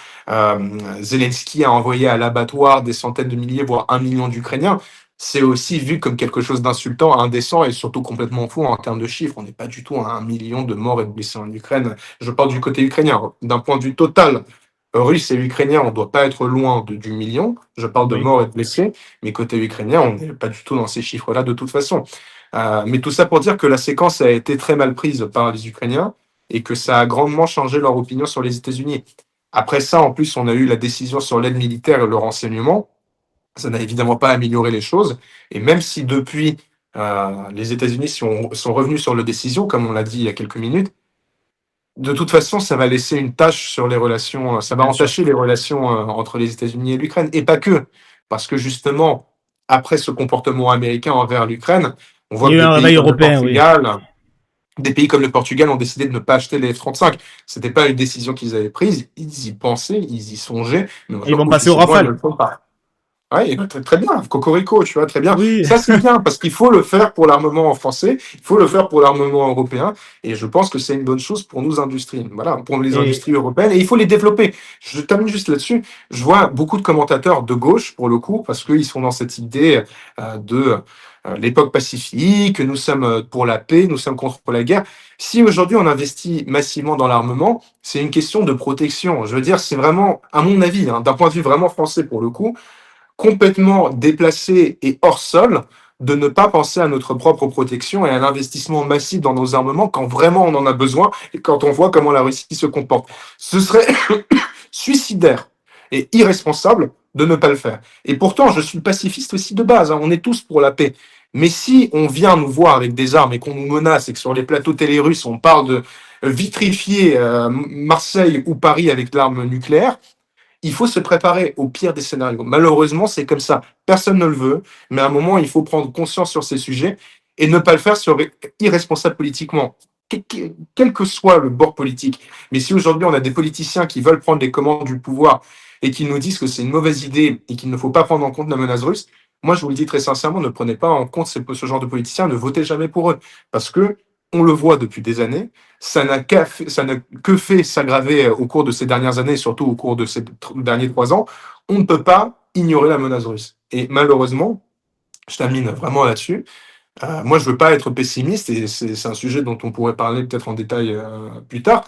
Zelensky a envoyé à l'abattoir des centaines de milliers, voire 1 million d'Ukrainiens, c'est aussi vu comme quelque chose d'insultant, indécent et surtout complètement faux en termes de chiffres. On n'est pas du tout à 1 million de morts et de blessés en Ukraine. Je parle du côté ukrainien. D'un point de vue total, russe et ukrainien, on ne doit pas être loin du million. Je parle de Oui. morts et de blessés, mais côté ukrainien, on n'est pas du tout dans ces chiffres-là de toute façon. Mais tout ça pour dire que la séquence a été très mal prise par les Ukrainiens et que ça a grandement changé leur opinion sur les États-Unis. Après ça, en plus, on a eu la décision sur l'aide militaire et le renseignement. Ça n'a évidemment pas amélioré les choses. Et même si depuis, les États-Unis sont revenus sur la décision, comme on l'a dit il y a quelques minutes, de toute façon, ça va laisser une tâche sur les relations, ça va Bien sûr. entacher les relations entre les États-Unis et l'Ukraine. Et pas que, parce que justement, après ce comportement américain envers l'Ukraine, on Il voit y a que eu des un pays réveil comme le européen, oui. Portugal, ont décidé de ne pas acheter les F-35. C'était pas une décision qu'ils avaient prise, ils y pensaient, ils y songeaient, mais Et ils maintenant, vont passer au officiellement, ils ne Rafale. le font pas. Ouais, très, très bien, Cocorico, tu vois, très bien. Oui. Ça, c'est bien, parce qu'il faut le faire pour l'armement français, il faut le faire pour l'armement européen, et je pense que c'est une bonne chose pour nos industries, voilà, pour les Et industries européennes, et il faut les développer. Je termine juste là-dessus. Je vois beaucoup de commentateurs de gauche, pour le coup, parce qu'ils sont dans cette idée de l'époque pacifique, nous sommes pour la paix, nous sommes contre la guerre. Si aujourd'hui on investit massivement dans l'armement, c'est une question de protection. Je veux dire, c'est vraiment, à mon avis, hein, d'un point de vue vraiment français pour le coup, complètement déplacé et hors sol de ne pas penser à notre propre protection et à l'investissement massif dans nos armements quand vraiment on en a besoin et quand on voit comment la Russie se comporte. Ce serait suicidaire et irresponsable de ne pas le faire. Et pourtant, je suis pacifiste aussi de base, hein, on est tous pour la paix. Mais si on vient nous voir avec des armes et qu'on nous menace et que sur les plateaux télé russes, on parle de vitrifier Marseille ou Paris avec l'arme nucléaire, il faut se préparer au pire des scénarios. Malheureusement, c'est comme ça. Personne ne le veut, mais à un moment, il faut prendre conscience sur ces sujets et ne pas le faire serait irresponsable politiquement, quel que soit le bord politique. Mais si aujourd'hui on a des politiciens qui veulent prendre les commandes du pouvoir et qui nous disent que c'est une mauvaise idée et qu'il ne faut pas prendre en compte la menace russe, moi je vous le dis très sincèrement, ne prenez pas en compte ce genre de politiciens, ne votez jamais pour eux. Parce que on le voit depuis des années, ça n'a que fait s'aggraver au cours de ces dernières années, surtout au cours de ces derniers 3 ans. On ne peut pas ignorer la menace russe. Et malheureusement, je termine vraiment là-dessus. Moi, je veux pas être pessimiste et c'est un sujet dont on pourrait parler peut-être en détail plus tard.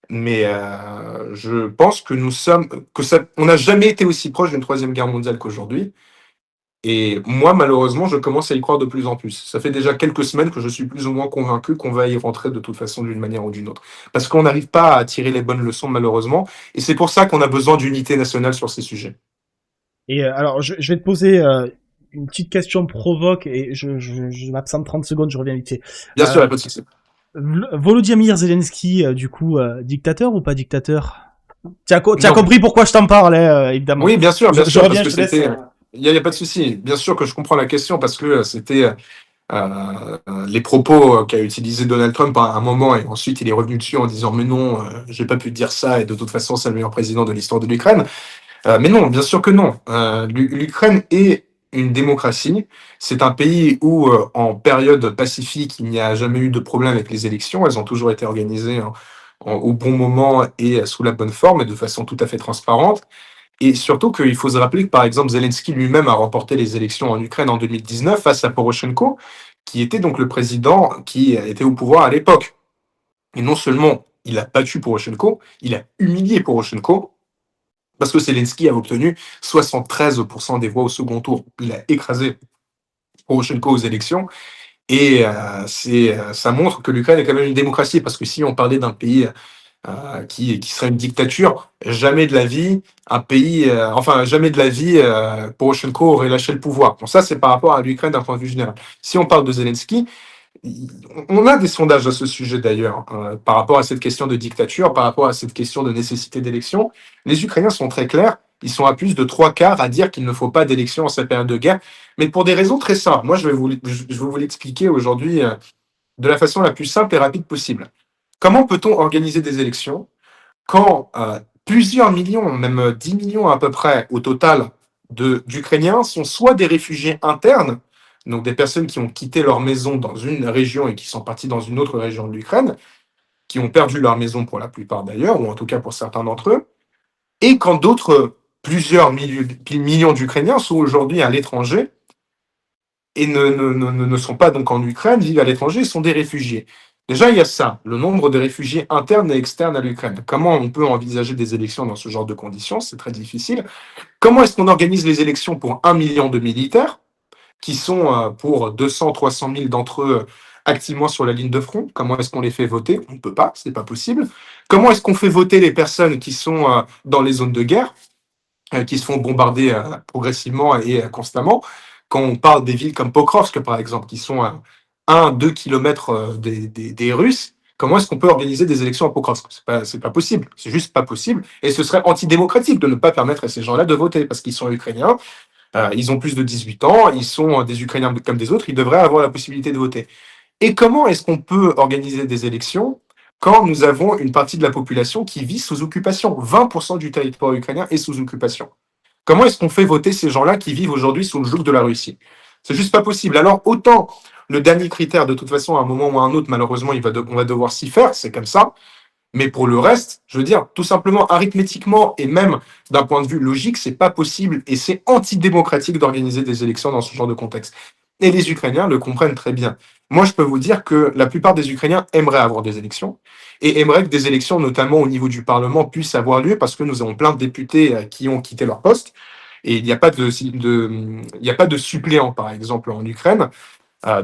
Mais je pense que on n'a jamais été aussi proche d'une troisième guerre mondiale qu'aujourd'hui. Et moi, malheureusement, je commence à y croire de plus en plus. Ça fait déjà quelques semaines que je suis plus ou moins convaincu qu'on va y rentrer de toute façon d'une manière ou d'une autre. Parce qu'on n'arrive pas à tirer les bonnes leçons, malheureusement. Et c'est pour ça qu'on a besoin d'unité nationale sur ces sujets. Et alors, je vais te poser une petite question provoque et je m'absente 30 secondes, je reviens vite fait. Bien sûr, il n'y a pas de souci. Volodymyr Zelensky, du coup, dictateur ou pas dictateur? Tu as Non. compris pourquoi je t'en parlais, évidemment. Oui, bien sûr, Je reviens, parce que je te laisse. c'était. Il n'y a pas de souci. Bien sûr que je comprends la question parce que c'était les propos qu'a utilisé Donald Trump à un moment et ensuite il est revenu dessus en disant mais non, j'ai pas pu dire ça et de toute façon c'est le meilleur président de l'histoire de l'Ukraine. Mais non, bien sûr que non. L'Ukraine est une démocratie. C'est un pays où, en période pacifique, il n'y a jamais eu de problème avec les élections. Elles ont toujours été organisées au bon moment et sous la bonne forme et de façon tout à fait transparente. Et surtout qu'il faut se rappeler que, par exemple, Zelensky lui-même a remporté les élections en Ukraine en 2019 face à Poroshenko, qui était donc le président qui était au pouvoir à l'époque. Et non seulement il a battu Poroshenko, il a humilié Poroshenko, parce que Zelensky a obtenu 73% des voix au second tour. Il a écrasé Poroshenko aux élections. Et ça montre que l'Ukraine est quand même une démocratie, parce que si on parlait d'un pays qui serait une dictature, jamais de la vie, jamais de la vie, Poroshenko aurait lâché le pouvoir. Bon, ça, c'est par rapport à l'Ukraine d'un point de vue général. Si on parle de Zelensky, on a des sondages à ce sujet d'ailleurs, par rapport à cette question de dictature, par rapport à cette question de nécessité d'élection. Les Ukrainiens sont très clairs, ils sont à plus de 3/4 à dire qu'il ne faut pas d'élection en cette période de guerre, mais pour des raisons très simples. Moi, je vais vous l'expliquer aujourd'hui de la façon la plus simple et rapide possible. Comment peut-on organiser des élections quand plusieurs millions, même 10 millions à peu près au total d'Ukrainiens sont soit des réfugiés internes, donc des personnes qui ont quitté leur maison dans une région et qui sont parties dans une autre région de l'Ukraine, qui ont perdu leur maison pour la plupart d'ailleurs, ou en tout cas pour certains d'entre eux, et quand d'autres, plusieurs millions d'Ukrainiens sont aujourd'hui à l'étranger et ne sont pas donc en Ukraine, vivent à l'étranger et sont des réfugiés. Déjà, il y a ça, le nombre de réfugiés internes et externes à l'Ukraine. Comment on peut envisager des élections dans ce genre de conditions? C'est très difficile. Comment est-ce qu'on organise les élections pour 1 million de militaires qui sont pour 200, 300 000 d'entre eux activement sur la ligne de front? Comment est-ce qu'on les fait voter? On ne peut pas, c'est pas possible. Comment est-ce qu'on fait voter les personnes qui sont dans les zones de guerre, qui se font bombarder progressivement et constamment? Quand on parle des villes comme Pokrovsk, par exemple, qui sont à 1-2 kilomètres des Russes, comment est-ce qu'on peut organiser des élections à Pokrovsk? C'est pas possible, c'est juste pas possible. Et ce serait antidémocratique de ne pas permettre à ces gens-là de voter, parce qu'ils sont ukrainiens, ils ont plus de 18 ans, ils sont des Ukrainiens comme des autres, ils devraient avoir la possibilité de voter. Et comment est-ce qu'on peut organiser des élections quand nous avons une partie de la population qui vit sous occupation? 20% du territoire ukrainien est sous occupation. Comment est-ce qu'on fait voter ces gens-là qui vivent aujourd'hui sous le joug de la Russie? C'est juste pas possible. Alors autant le dernier critère, de toute façon, à un moment ou à un autre, malheureusement, on va devoir s'y faire, c'est comme ça. Mais pour le reste, je veux dire, tout simplement arithmétiquement et même d'un point de vue logique, c'est pas possible et c'est antidémocratique d'organiser des élections dans ce genre de contexte. Et les Ukrainiens le comprennent très bien. Moi, je peux vous dire que la plupart des Ukrainiens aimeraient avoir des élections et aimeraient que des élections, notamment au niveau du Parlement, puissent avoir lieu parce que nous avons plein de députés qui ont quitté leur poste et il n'y a pas de suppléants, par exemple, en Ukraine.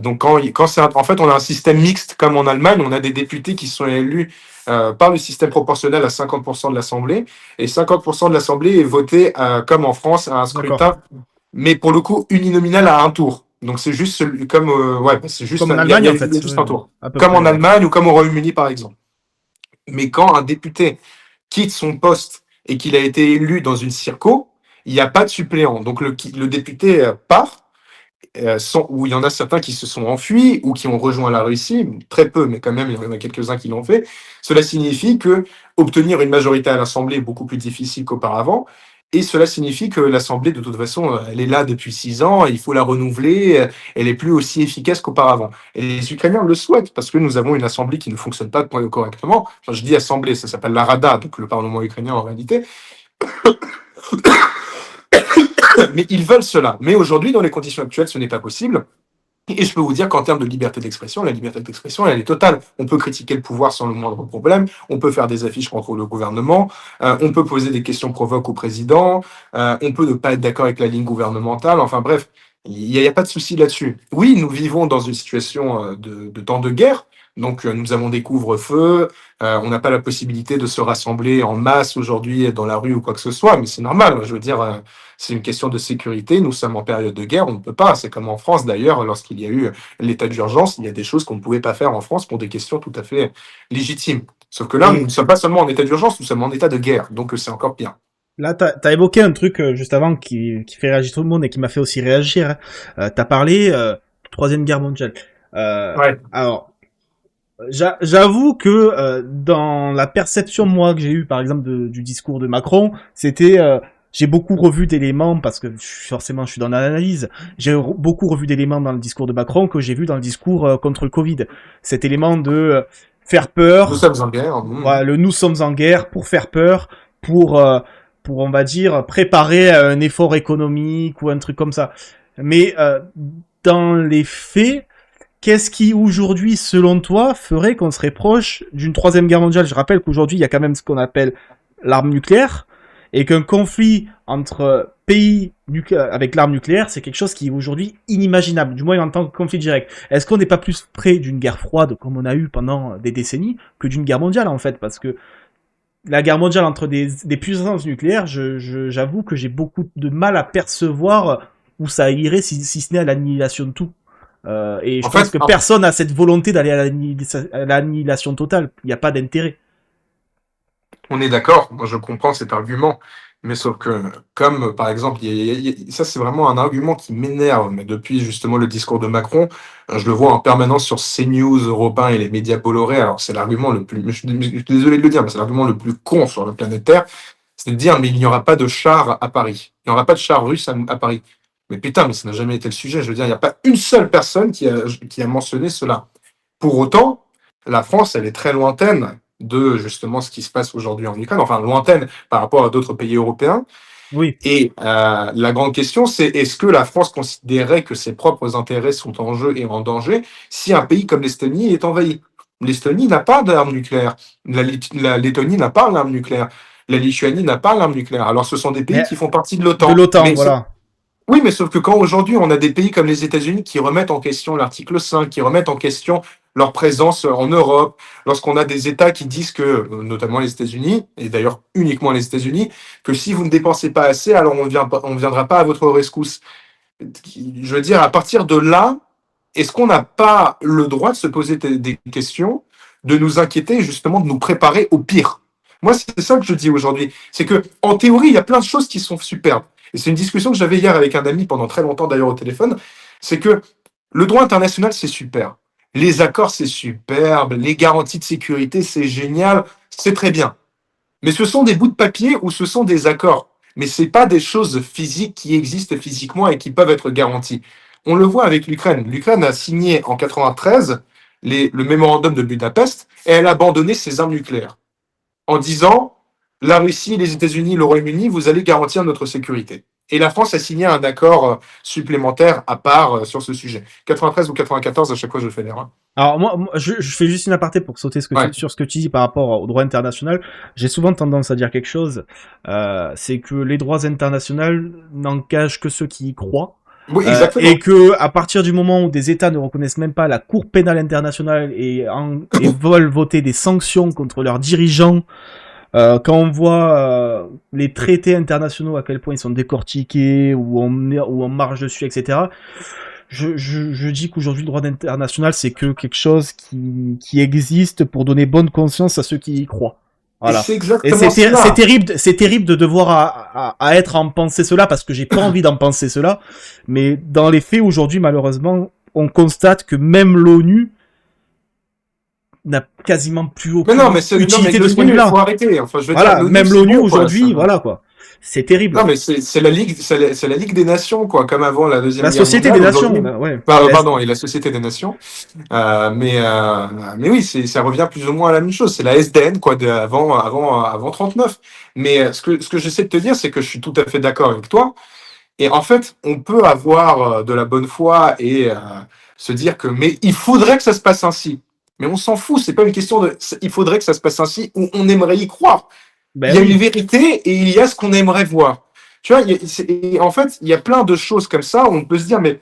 Donc, en fait, on a un système mixte comme en Allemagne, on a des députés qui sont élus par le système proportionnel à 50% de l'Assemblée et 50% de l'Assemblée est votée comme en France à un D'accord. scrutin mais pour le coup, uninominal à un tour. Donc c'est juste comme ouais, c'est juste Comme en il Allemagne, en y a fait. juste Ouais, un tour. à peu Comme près, en ouais. Allemagne ou comme au Royaume-Uni par exemple. Mais quand un député quitte son poste et qu'il a été élu dans une circo, il n'y a pas de suppléant. Donc le député part où il y en a certains qui se sont enfuis ou qui ont rejoint la Russie, très peu, mais quand même, il y en a quelques-uns qui l'ont fait. Cela signifie que obtenir une majorité à l'Assemblée est beaucoup plus difficile qu'auparavant. Et cela signifie que l'Assemblée, de toute façon, elle est là depuis 6 ans, il faut la renouveler, elle est plus aussi efficace qu'auparavant. Et les Ukrainiens le souhaitent, parce que nous avons une Assemblée qui ne fonctionne pas correctement. Enfin, je dis Assemblée, ça s'appelle la Rada, donc le Parlement ukrainien en réalité. Mais ils veulent cela. Mais aujourd'hui, dans les conditions actuelles, ce n'est pas possible. Et je peux vous dire qu'en termes de liberté d'expression, la liberté d'expression, elle est totale. On peut critiquer le pouvoir sans le moindre problème, on peut faire des affiches contre le gouvernement, on peut poser des questions provoques au président, on peut ne pas être d'accord avec la ligne gouvernementale, enfin bref, il y a pas de souci là-dessus. Oui, nous vivons dans une situation de temps de guerre, donc nous avons des couvre-feux, on n'a pas la possibilité de se rassembler en masse aujourd'hui dans la rue ou quoi que ce soit, mais c'est normal, je veux dire, c'est une question de sécurité. Nous sommes en période de guerre, on ne peut pas. C'est comme en France d'ailleurs, lorsqu'il y a eu l'état d'urgence, il y a des choses qu'on ne pouvait pas faire en France pour des questions tout à fait légitimes. Sauf que là, nous ne Et sommes pas seulement en état d'urgence, nous sommes en état de guerre. Donc c'est encore pire. là, t'as évoqué un truc juste avant qui fait réagir tout le monde et qui m'a fait aussi réagir, hein. T'as parlé Troisième Guerre mondiale. Ouais. Alors, j'avoue que dans la perception moi que j'ai eue par exemple du discours de Macron, c'était j'ai beaucoup revu d'éléments parce que forcément je suis dans l'analyse. J'ai beaucoup revu d'éléments dans le discours de Macron que j'ai vu dans le discours contre le Covid. Cet élément de faire Nous peur, sommes en guerre. voilà, le nous sommes en guerre pour faire peur, pour euh, pour on va dire préparer un effort économique ou un truc comme ça. Mais dans les faits, qu'est-ce qui aujourd'hui, selon toi, ferait qu'on serait proche d'une troisième guerre mondiale? Je rappelle qu'aujourd'hui, il y a quand même ce qu'on appelle l'arme nucléaire, et qu'un conflit entre pays avec l'arme nucléaire, c'est quelque chose qui est aujourd'hui inimaginable, du moins en tant que conflit direct. Est-ce qu'on n'est pas plus près d'une guerre froide, comme on a eu pendant des décennies, que d'une guerre mondiale, en fait? Parce que la guerre mondiale entre des puissances nucléaires, j'avoue que j'ai beaucoup de mal à percevoir où ça irait si ce n'est à l'annihilation de tout. Et je En pense fait, que personne n'a cette volonté d'aller à l'annihilation totale. Il n'y a pas d'intérêt. on est d'accord, moi je comprends cet argument, mais sauf que, comme par exemple, ça c'est vraiment un argument qui m'énerve, mais depuis justement le discours de Macron, je le vois en permanence sur CNews, Europe 1 et les médias colorés, alors c'est l'argument le plus, je suis désolé de le dire, mais c'est l'argument le plus con sur la planète Terre, c'est de dire, mais il n'y aura pas de chars à Paris, il n'y aura pas de chars russes à Paris. Mais putain, mais ça n'a jamais été le sujet, je veux dire, il n'y a pas une seule personne qui a mentionné cela. Pour autant, la France, elle est très lointaine de justement ce qui se passe aujourd'hui en Ukraine, enfin lointaine par rapport à d'autres pays européens. Oui. Et la grande question, c'est est-ce que la France considérait que ses propres intérêts sont en jeu et en danger si un pays comme l'Estonie est envahi? L'Estonie n'a pas d'armes nucléaires. La Lettonie n'a pas d'armes nucléaires. La Lituanie n'a pas d'armes nucléaires. Alors ce sont des pays Mais qui font partie de de l'OTAN. l'OTAN, voilà. Oui, mais sauf que quand aujourd'hui on a des pays comme les États-Unis qui remettent en question l'article 5, qui remettent en question leur présence en Europe, lorsqu'on a des États qui disent que, notamment les États-Unis, et d'ailleurs uniquement les États-Unis, que si vous ne dépensez pas assez, alors on viendra pas à votre rescousse. Je veux dire, à partir de là, est-ce qu'on n'a pas le droit de se poser des questions, de nous inquiéter, justement, de nous préparer au pire? Moi, c'est ça que je dis aujourd'hui. C'est que, en théorie, il y a plein de choses qui sont superbes. Et c'est une discussion que j'avais hier avec un ami pendant très longtemps, d'ailleurs, au téléphone. C'est que le droit international, c'est super. Les accords, c'est superbe. Les garanties de sécurité, c'est génial. C'est très bien. Mais ce sont des bouts de papier ou ce sont des accords. Mais ce n'est pas des choses physiques qui existent physiquement et qui peuvent être garanties. On le voit avec l'Ukraine. L'Ukraine a signé en 93 le mémorandum de Budapest et elle a abandonné ses armes nucléaires en disant la Russie, les États-Unis, le Royaume-Uni, vous allez garantir notre sécurité. Et la France a signé un accord supplémentaire à part sur ce sujet. 93 ou 94, à chaque fois je fais l'erreur. Alors moi, je fais juste une aparté pour sauter Ouais. sur ce que tu dis par rapport au droit international. J'ai souvent tendance à dire quelque chose, c'est que les droits internationaux n'engagent que ceux qui y croient. Oui, Et exactement. que à partir du moment où des États ne reconnaissent même pas la Cour pénale internationale et veulent voter des sanctions contre leurs dirigeants, quand on voit les traités internationaux à quel point ils sont décortiqués ou on marche dessus, etc. Je dis qu'aujourd'hui le droit international c'est que quelque chose qui existe pour donner bonne conscience à ceux qui y croient. Et Voilà. c'est Et exactement cela. c'est terrible de devoir à être à en penser cela parce que j'ai pas envie d'en penser cela. Mais dans les faits aujourd'hui, malheureusement, on constate que même l'ONU n'a quasiment plus Mais non, aucune non, mais utilité de ce point de l'ONU, il faut vue-là. arrêter. Enfin, je veux dire, Voilà, l'ONU, même c'est l'ONU bon, quoi. aujourd'hui, voilà quoi. C'est Non, terrible. mais c'est la Ligue, c'est la Ligue des Nations, quoi, comme avant la Deuxième La Guerre Société des mondiale. Nations, Aujourd'hui, bah, ouais. pardon, et la Société des Nations. Mais oui, ça revient plus ou moins à la même chose. C'est la SDN, quoi, avant 39. Mais ce que j'essaie de te dire, c'est que je suis tout à fait d'accord avec toi. Et en fait, on peut avoir de la bonne foi et se dire que, mais il faudrait que ça se passe ainsi. Mais on s'en fout, c'est pas une question de, il faudrait que ça se passe ainsi ou on aimerait y croire. Il Ben y a une oui. vérité et il y a ce qu'on aimerait voir. Tu vois, et en fait, il y a plein de choses comme ça où on peut se dire, mais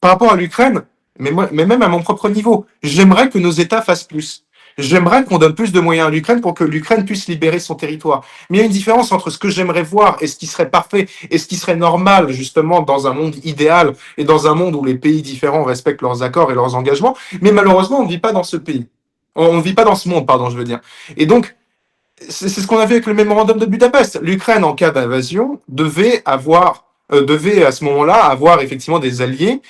par rapport à l'Ukraine, mais même à mon propre niveau, j'aimerais que nos États fassent plus. J'aimerais qu'on donne plus de moyens à l'Ukraine pour que l'Ukraine puisse libérer son territoire. Mais il y a une différence entre ce que j'aimerais voir et ce qui serait parfait et ce qui serait normal, justement, dans un monde idéal et dans un monde où les pays différents respectent leurs accords et leurs engagements. Mais malheureusement, on ne vit pas dans ce pays. On ne vit pas dans ce monde, pardon, je veux dire. Et donc, c'est ce qu'on a vu avec le mémorandum de Budapest. L'Ukraine, en cas d'invasion, devait à ce moment-là avoir effectivement des alliés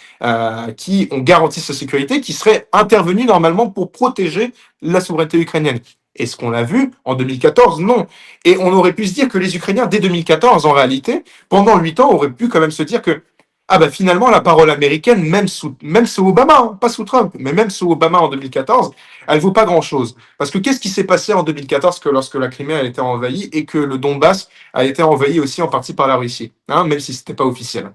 qui ont garanti sa sécurité, qui seraient intervenus normalement pour protéger la souveraineté ukrainienne. Est-ce qu'on l'a vu en 2014? Non. Et on aurait pu se dire que les Ukrainiens, dès 2014, en réalité, pendant 8 ans, auraient pu quand même se dire que ah bah finalement la parole américaine, même sous Obama, hein, pas sous Trump, mais même sous Obama en 2014, elle vaut pas grand-chose. Parce que qu'est-ce qui s'est passé en 2014 lorsque la Crimée a été envahie et que le Donbass a été envahi aussi en partie par la Russie, hein, même si c'était pas officiel.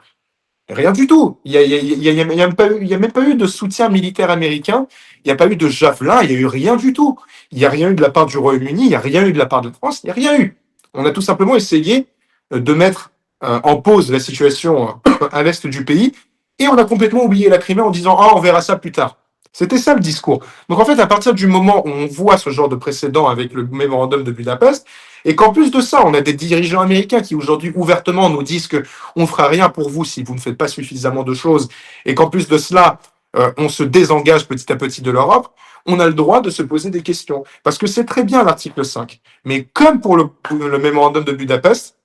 Rien du tout. Il y a même pas eu, il y a même pas eu de soutien militaire américain. Il n'y a pas eu de javelin. Il y a eu rien du tout. Il n'y a rien eu de la part du Royaume-Uni. Il n'y a rien eu de la part de la France. Il n'y a rien eu. On a tout simplement essayé de mettre en pause la situation à l'est du pays et on a complètement oublié la Crimée en disant ah on verra ça plus tard. C'était ça le discours. Donc en fait, à partir du moment où on voit ce genre de précédent avec le mémorandum de Budapest, et qu'en plus de ça, on a des dirigeants américains qui aujourd'hui ouvertement nous disent que on ne fera rien pour vous si vous ne faites pas suffisamment de choses, et qu'en plus de cela, on se désengage petit à petit de l'Europe, on a le droit de se poser des questions. Parce que c'est très bien l'article 5. Mais comme pour le mémorandum de Budapest,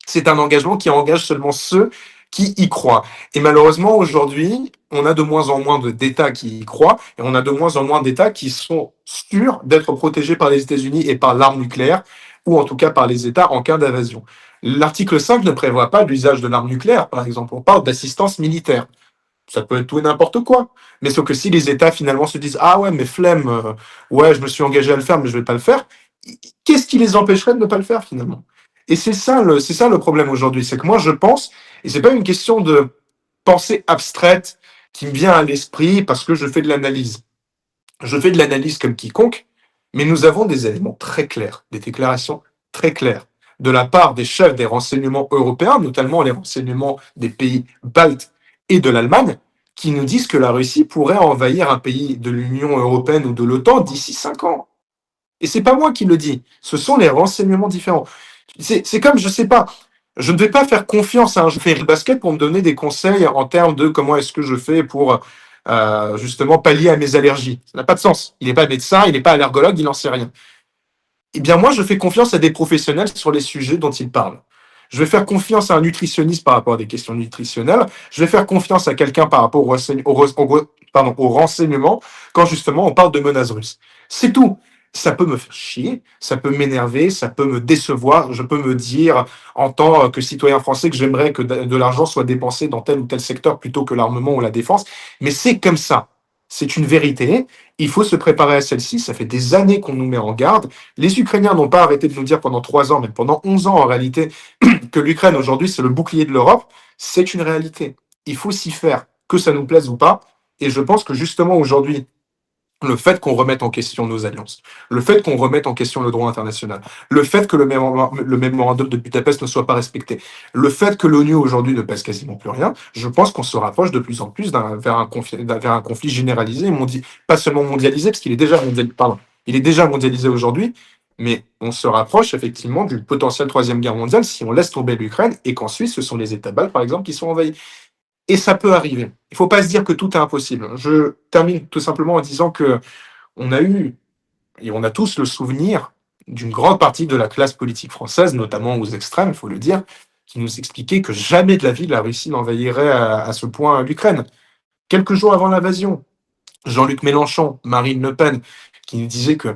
c'est un engagement qui engage seulement ceux qui y croient. Et malheureusement, aujourd'hui, on a de moins en moins d'États qui y croient, et on a de moins en moins d'États qui sont sûrs d'être protégés par les États-Unis et par l'arme nucléaire, ou en tout cas par les États en cas d'invasion. L'article 5 ne prévoit pas l'usage de l'arme nucléaire, par exemple. On parle d'assistance militaire. Ça peut être tout et n'importe quoi. Mais sauf que si les États finalement se disent ah ouais mais flemme, ouais je me suis engagé à le faire mais je vais pas le faire, qu'est-ce qui les empêcherait de ne pas le faire finalement? Et c'est ça le problème aujourd'hui, c'est que moi je pense, et c'est pas une question de pensée abstraite qui me vient à l'esprit parce que je fais de l'analyse. Je fais de l'analyse comme quiconque, mais nous avons des éléments très clairs, des déclarations très claires de la part des chefs des renseignements européens, notamment les renseignements des pays baltes et de l'Allemagne, qui nous disent que la Russie pourrait envahir un pays de l'Union européenne ou de l'OTAN d'ici 5 ans. Et c'est pas moi qui le dis, ce sont les renseignements différents. C'est comme, je sais pas, je ne vais pas faire confiance à un joueur de basket pour me donner des conseils en termes de comment est-ce que je fais pour justement pallier à mes allergies. Ça n'a pas de sens. Il n'est pas médecin, il n'est pas allergologue, il n'en sait rien. Eh bien moi, je fais confiance à des professionnels sur les sujets dont ils parlent. Je vais faire confiance à un nutritionniste par rapport à des questions nutritionnelles. Je vais faire confiance à quelqu'un par rapport au renseignement quand justement on parle de menaces russes. C'est tout. Ça peut me faire chier, ça peut m'énerver, ça peut me décevoir. Je peux me dire, en tant que citoyen français, que j'aimerais que de l'argent soit dépensé dans tel ou tel secteur plutôt que l'armement ou la défense. Mais c'est comme ça. C'est une vérité. Il faut se préparer à celle-ci. Ça fait des années qu'on nous met en garde. Les Ukrainiens n'ont pas arrêté de nous dire pendant 3 ans, même pendant 11 ans en réalité, que l'Ukraine aujourd'hui c'est le bouclier de l'Europe, c'est une réalité. Il faut s'y faire, que ça nous plaise ou pas. Et je pense que justement aujourd'hui, le fait qu'on remette en question nos alliances, le fait qu'on remette en question le droit international, le fait que le mémorandum de Budapest ne soit pas respecté, le fait que l'ONU aujourd'hui ne pèse quasiment plus rien, je pense qu'on se rapproche de plus en plus vers un conflit généralisé, pas seulement mondialisé, parce qu'il est déjà mondialisé, pardon, il est déjà mondialisé aujourd'hui, mais on se rapproche effectivement d'une potentielle troisième guerre mondiale si on laisse tomber l'Ukraine et qu'ensuite ce sont les États baltes, par exemple, qui sont envahis. Et ça peut arriver. Il ne faut pas se dire que tout est impossible. Je termine tout simplement en disant que on a eu, et on a tous le souvenir d'une grande partie de la classe politique française, notamment aux extrêmes, il faut le dire, qui nous expliquait que jamais de la vie la Russie n'envahirait à ce point l'Ukraine. Quelques jours avant l'invasion, Jean-Luc Mélenchon, Marine Le Pen, qui nous disaient que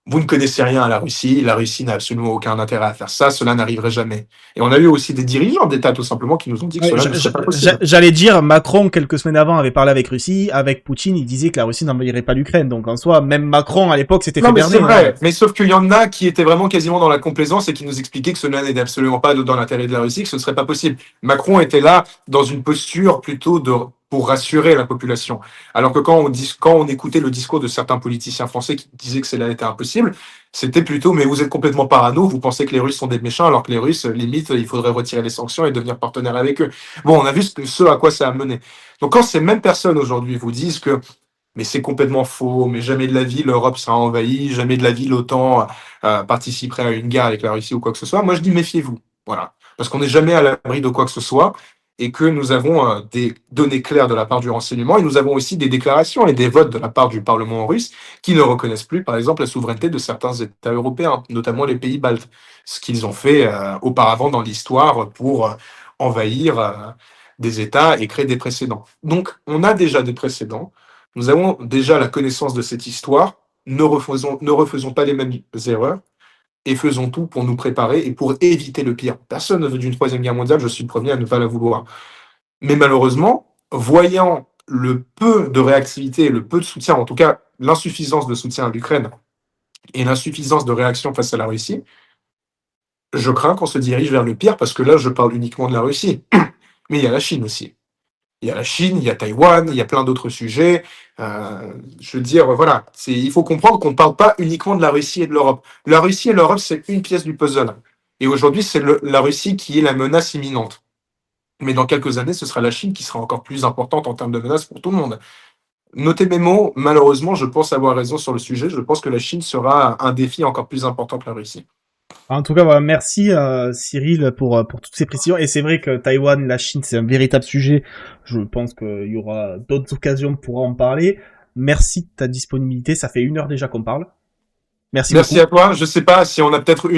vous ne connaissez rien à la Russie n'a absolument aucun intérêt à faire ça, cela n'arriverait jamais. Et on a eu aussi des dirigeants d'État, tout simplement, qui nous ont dit que Ouais, cela ne serait pas possible. j'allais dire, Macron, quelques semaines avant, avait parlé avec Russie. Avec Poutine, il disait que la Russie n'envahirait pas l'Ukraine. Donc, en soi, même Macron, à l'époque, s'était Non, fait mais c'est berner. Hein. vrai. Mais sauf qu'il y en a qui étaient vraiment quasiment dans la complaisance et qui nous expliquaient que cela n'était absolument pas dans l'intérêt de la Russie, que ce ne serait pas possible. Macron était là dans une posture plutôt pour rassurer la population. Alors que quand on écoutait le discours de certains politiciens français qui disaient que cela était impossible, c'était plutôt, mais vous êtes complètement parano, vous pensez que les Russes sont des méchants, alors que les Russes, limite, il faudrait retirer les sanctions et devenir partenaire avec eux. Bon, on a vu ce à quoi ça a mené. Donc quand ces mêmes personnes aujourd'hui vous disent que mais c'est complètement faux, mais jamais de la vie l'Europe sera envahie, jamais de la vie l'OTAN participerait à une guerre avec la Russie ou quoi que ce soit. Moi, je dis méfiez-vous. Voilà. Parce qu'on n'est jamais à l'abri de quoi que ce soit et que nous avons des données claires de la part du renseignement et nous avons aussi des déclarations et des votes de la part du Parlement russe qui ne reconnaissent plus, par exemple, la souveraineté de certains États européens, notamment les pays baltes, ce qu'ils ont fait auparavant dans l'histoire pour envahir des États et créer des précédents. Donc, on a déjà des précédents. Nous avons déjà la connaissance de cette histoire. Ne refaisons pas les mêmes erreurs et faisons tout pour nous préparer et pour éviter le pire. Personne ne veut d'une troisième guerre mondiale, je suis le premier à ne pas la vouloir. Mais malheureusement, voyant le peu de réactivité, le peu de soutien, en tout cas l'insuffisance de soutien à l'Ukraine et l'insuffisance de réaction face à la Russie, je crains qu'on se dirige vers le pire parce que là, je parle uniquement de la Russie. Mais il y a la Chine aussi. Il y a la Chine, il y a Taïwan, il y a plein d'autres sujets. Je veux dire, voilà, il faut comprendre qu'on ne parle pas uniquement de la Russie et de l'Europe. La Russie et l'Europe, c'est une pièce du puzzle. Et aujourd'hui, c'est la Russie qui est la menace imminente. Mais dans quelques années, ce sera la Chine qui sera encore plus importante en termes de menace pour tout le monde. Notez mes mots, malheureusement, je pense avoir raison sur le sujet. Je pense que la Chine sera un défi encore plus important que la Russie. En tout cas, voilà, merci Cyril pour toutes ces précisions. Et c'est vrai que Taïwan, la Chine, c'est un véritable sujet. Je pense qu'il y aura d'autres occasions pour en parler. Merci de ta disponibilité. Ça fait 1 heure déjà qu'on parle. Merci Merci beaucoup. à toi. Je ne sais pas si on a peut-être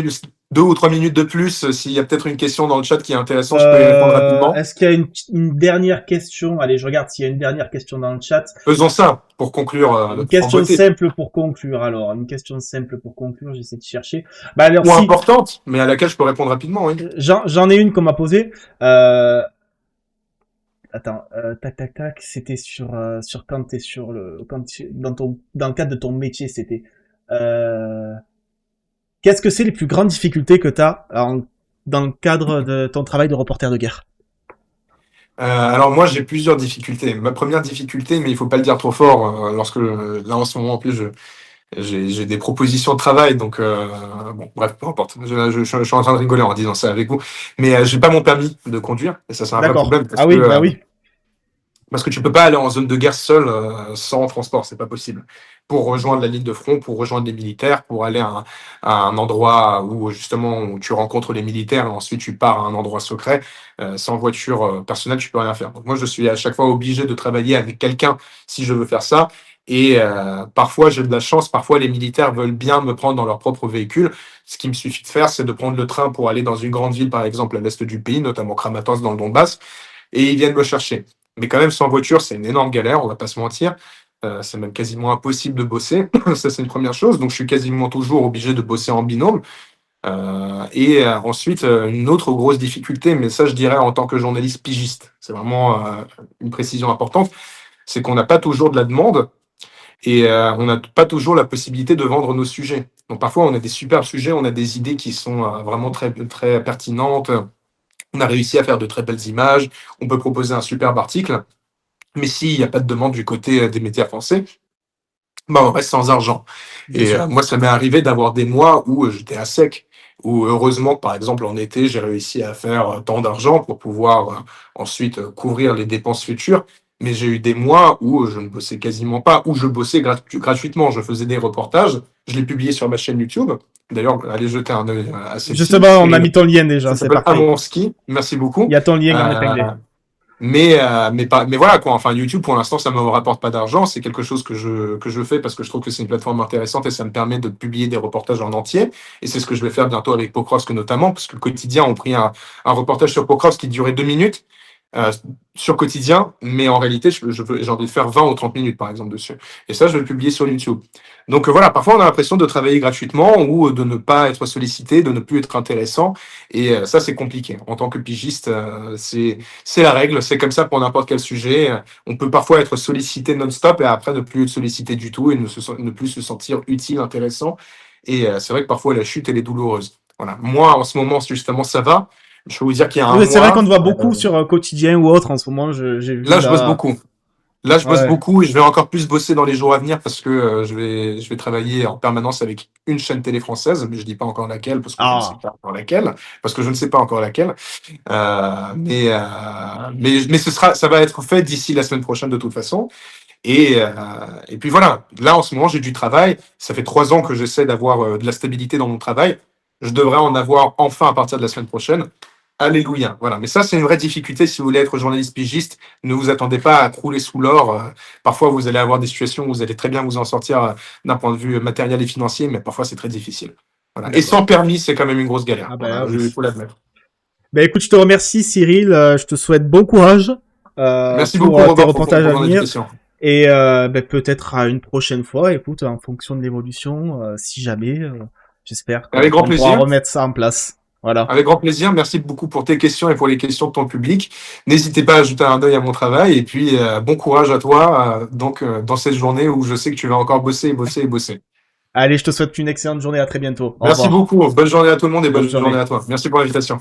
2 ou 3 minutes de plus, s'il y a peut-être une question dans le chat qui est intéressante, je peux y répondre rapidement. Est-ce qu'il y a une dernière question? Allez, je regarde s'il y a une dernière question dans le chat. Faisons ça pour conclure Une en question beauté. simple pour conclure, alors. Une question simple pour conclure, j'essaie de chercher. Bah, alors, Ou si, importante, mais à laquelle je peux répondre rapidement, oui. j'en ai une qu'on m'a posée. Attends, tac, tac, tac, c'était sur quand t'es sur dans le cadre de ton métier, c'était, euh, qu'est-ce que c'est les plus grandes difficultés que t'as dans le cadre de ton travail de reporter de guerre? Alors moi j'ai plusieurs difficultés. Ma première difficulté, mais il faut pas le dire trop fort, lorsque là en ce moment en plus j'ai des propositions de travail, donc bon bref peu importe. Je suis en train de rigoler en disant ça avec vous, mais j'ai pas mon permis de conduire et ça c'est un vrai D'accord. problème Ah oui, bah oui. parce que tu peux pas aller en zone de guerre seul sans transport, c'est pas possible. Pour rejoindre la ligne de front, pour rejoindre les militaires, pour aller à un endroit où justement où tu rencontres les militaires et ensuite tu pars à un endroit secret, sans voiture personnelle, tu peux rien faire. Donc moi je suis à chaque fois obligé de travailler avec quelqu'un si je veux faire ça. Et parfois j'ai de la chance, parfois les militaires veulent bien me prendre dans leur propre véhicule. Ce qui me suffit de faire, c'est de prendre le train pour aller dans une grande ville, par exemple à l'est du pays, notamment Kramatorsk dans le Donbass, et ils viennent me chercher. Mais quand même, sans voiture, c'est une énorme galère, on va pas se mentir. C'est même quasiment impossible de bosser. Ça, c'est une première chose. Donc, je suis quasiment toujours obligé de bosser en binôme. Ensuite, une autre grosse difficulté, mais ça, je dirais en tant que journaliste pigiste, c'est vraiment une précision importante, c'est qu'on n'a pas toujours de la demande et on n'a pas toujours la possibilité de vendre nos sujets. Donc, parfois, on a des superbes sujets, on a des idées qui sont vraiment très, très pertinentes, On a réussi à faire de très belles images, on peut proposer un superbe article, mais s'il n'y a pas de demande du côté des médias français, bah, on reste sans argent. Bien Et sûr. moi, ça m'est arrivé d'avoir des mois où j'étais à sec, où heureusement, par exemple, en été, j'ai réussi à faire tant d'argent pour pouvoir ensuite couvrir les dépenses futures. Mais j'ai eu des mois où je ne bossais quasiment pas, où je bossais gratuitement. Je faisais des reportages, je les publiais sur ma chaîne YouTube. D'ailleurs, allez jeter un œil à celle-ci. Justement, on a mis ton lien déjà, Ça c'est s'appelle À parfait. mon ski. Merci Il beaucoup. y a ton lien en Euh, épinglé. mais voilà quoi. Enfin, YouTube pour l'instant, ça me rapporte pas d'argent. C'est quelque chose que je fais parce que je trouve que c'est une plateforme intéressante et ça me permet de publier des reportages en entier. Et c'est ce que je vais faire bientôt avec Pokrovsk notamment, parce que Quotidien ont pris un reportage sur Pokrovsk qui durait 2 minutes euh, sur Quotidien, mais en réalité, j'ai envie de faire 20 ou 30 minutes par exemple dessus. Et ça, je vais le publier sur YouTube. Donc voilà, parfois on a l'impression de travailler gratuitement ou de ne pas être sollicité, de ne plus être intéressant. Et ça, c'est compliqué. En tant que pigiste, c'est la règle, c'est comme ça pour n'importe quel sujet. On peut parfois être sollicité non-stop et après ne plus être sollicité du tout et ne plus se sentir utile, intéressant. Et c'est vrai que parfois la chute, elle est douloureuse. Voilà. Moi, en ce moment, justement, ça va. Je peux vous dire qu'il y a un Oui, c'est vrai qu'on mois, te voit beaucoup sur Quotidien ou autre en ce moment. J'ai vu là, je bosse là. beaucoup. Là, je bosse Ouais. beaucoup et je vais encore plus bosser dans les jours à venir parce que je vais travailler en permanence avec une chaîne télé française, mais je dis pas encore laquelle parce que je ne sais Ah. pas encore laquelle, parce que je ne sais pas encore laquelle. Mais ça va être fait d'ici la semaine prochaine de toute façon. Et puis voilà, là en ce moment j'ai du travail. Ça fait 3 ans que j'essaie d'avoir de la stabilité dans mon travail. Je devrais en avoir enfin à partir de la semaine prochaine. Alléluia. Voilà. Mais ça, c'est une vraie difficulté si vous voulez être journaliste pigiste. Ne vous attendez pas à crouler sous l'or. Parfois, vous allez avoir des situations où vous allez très bien vous en sortir d'un point de vue matériel et financier, mais parfois, c'est très difficile. Voilà. Et D'accord. sans permis, c'est quand même une grosse galère. Ah ben Voilà, ah il oui. faut l'admettre. Ben écoute, je te remercie Cyril. Je te souhaite bon courage Merci pour beaucoup, tes Robin, reportages pour à ton venir. invitation. Et ben, peut-être à une prochaine fois. Écoute, en fonction de l'évolution, si jamais, j'espère Avec grand qu'on pourra plaisir. remettre ça en place. Voilà. Avec grand plaisir. Merci beaucoup pour tes questions et pour les questions de ton public. N'hésitez pas à ajouter un œil à mon travail. Et puis, bon courage à toi dans cette journée où je sais que tu vas encore bosser, bosser et bosser. Allez, je te souhaite une excellente journée. À très bientôt. Au Merci revoir. beaucoup. Bonne journée à tout le monde et Bonne bonne journée journée. à toi. Merci pour l'invitation.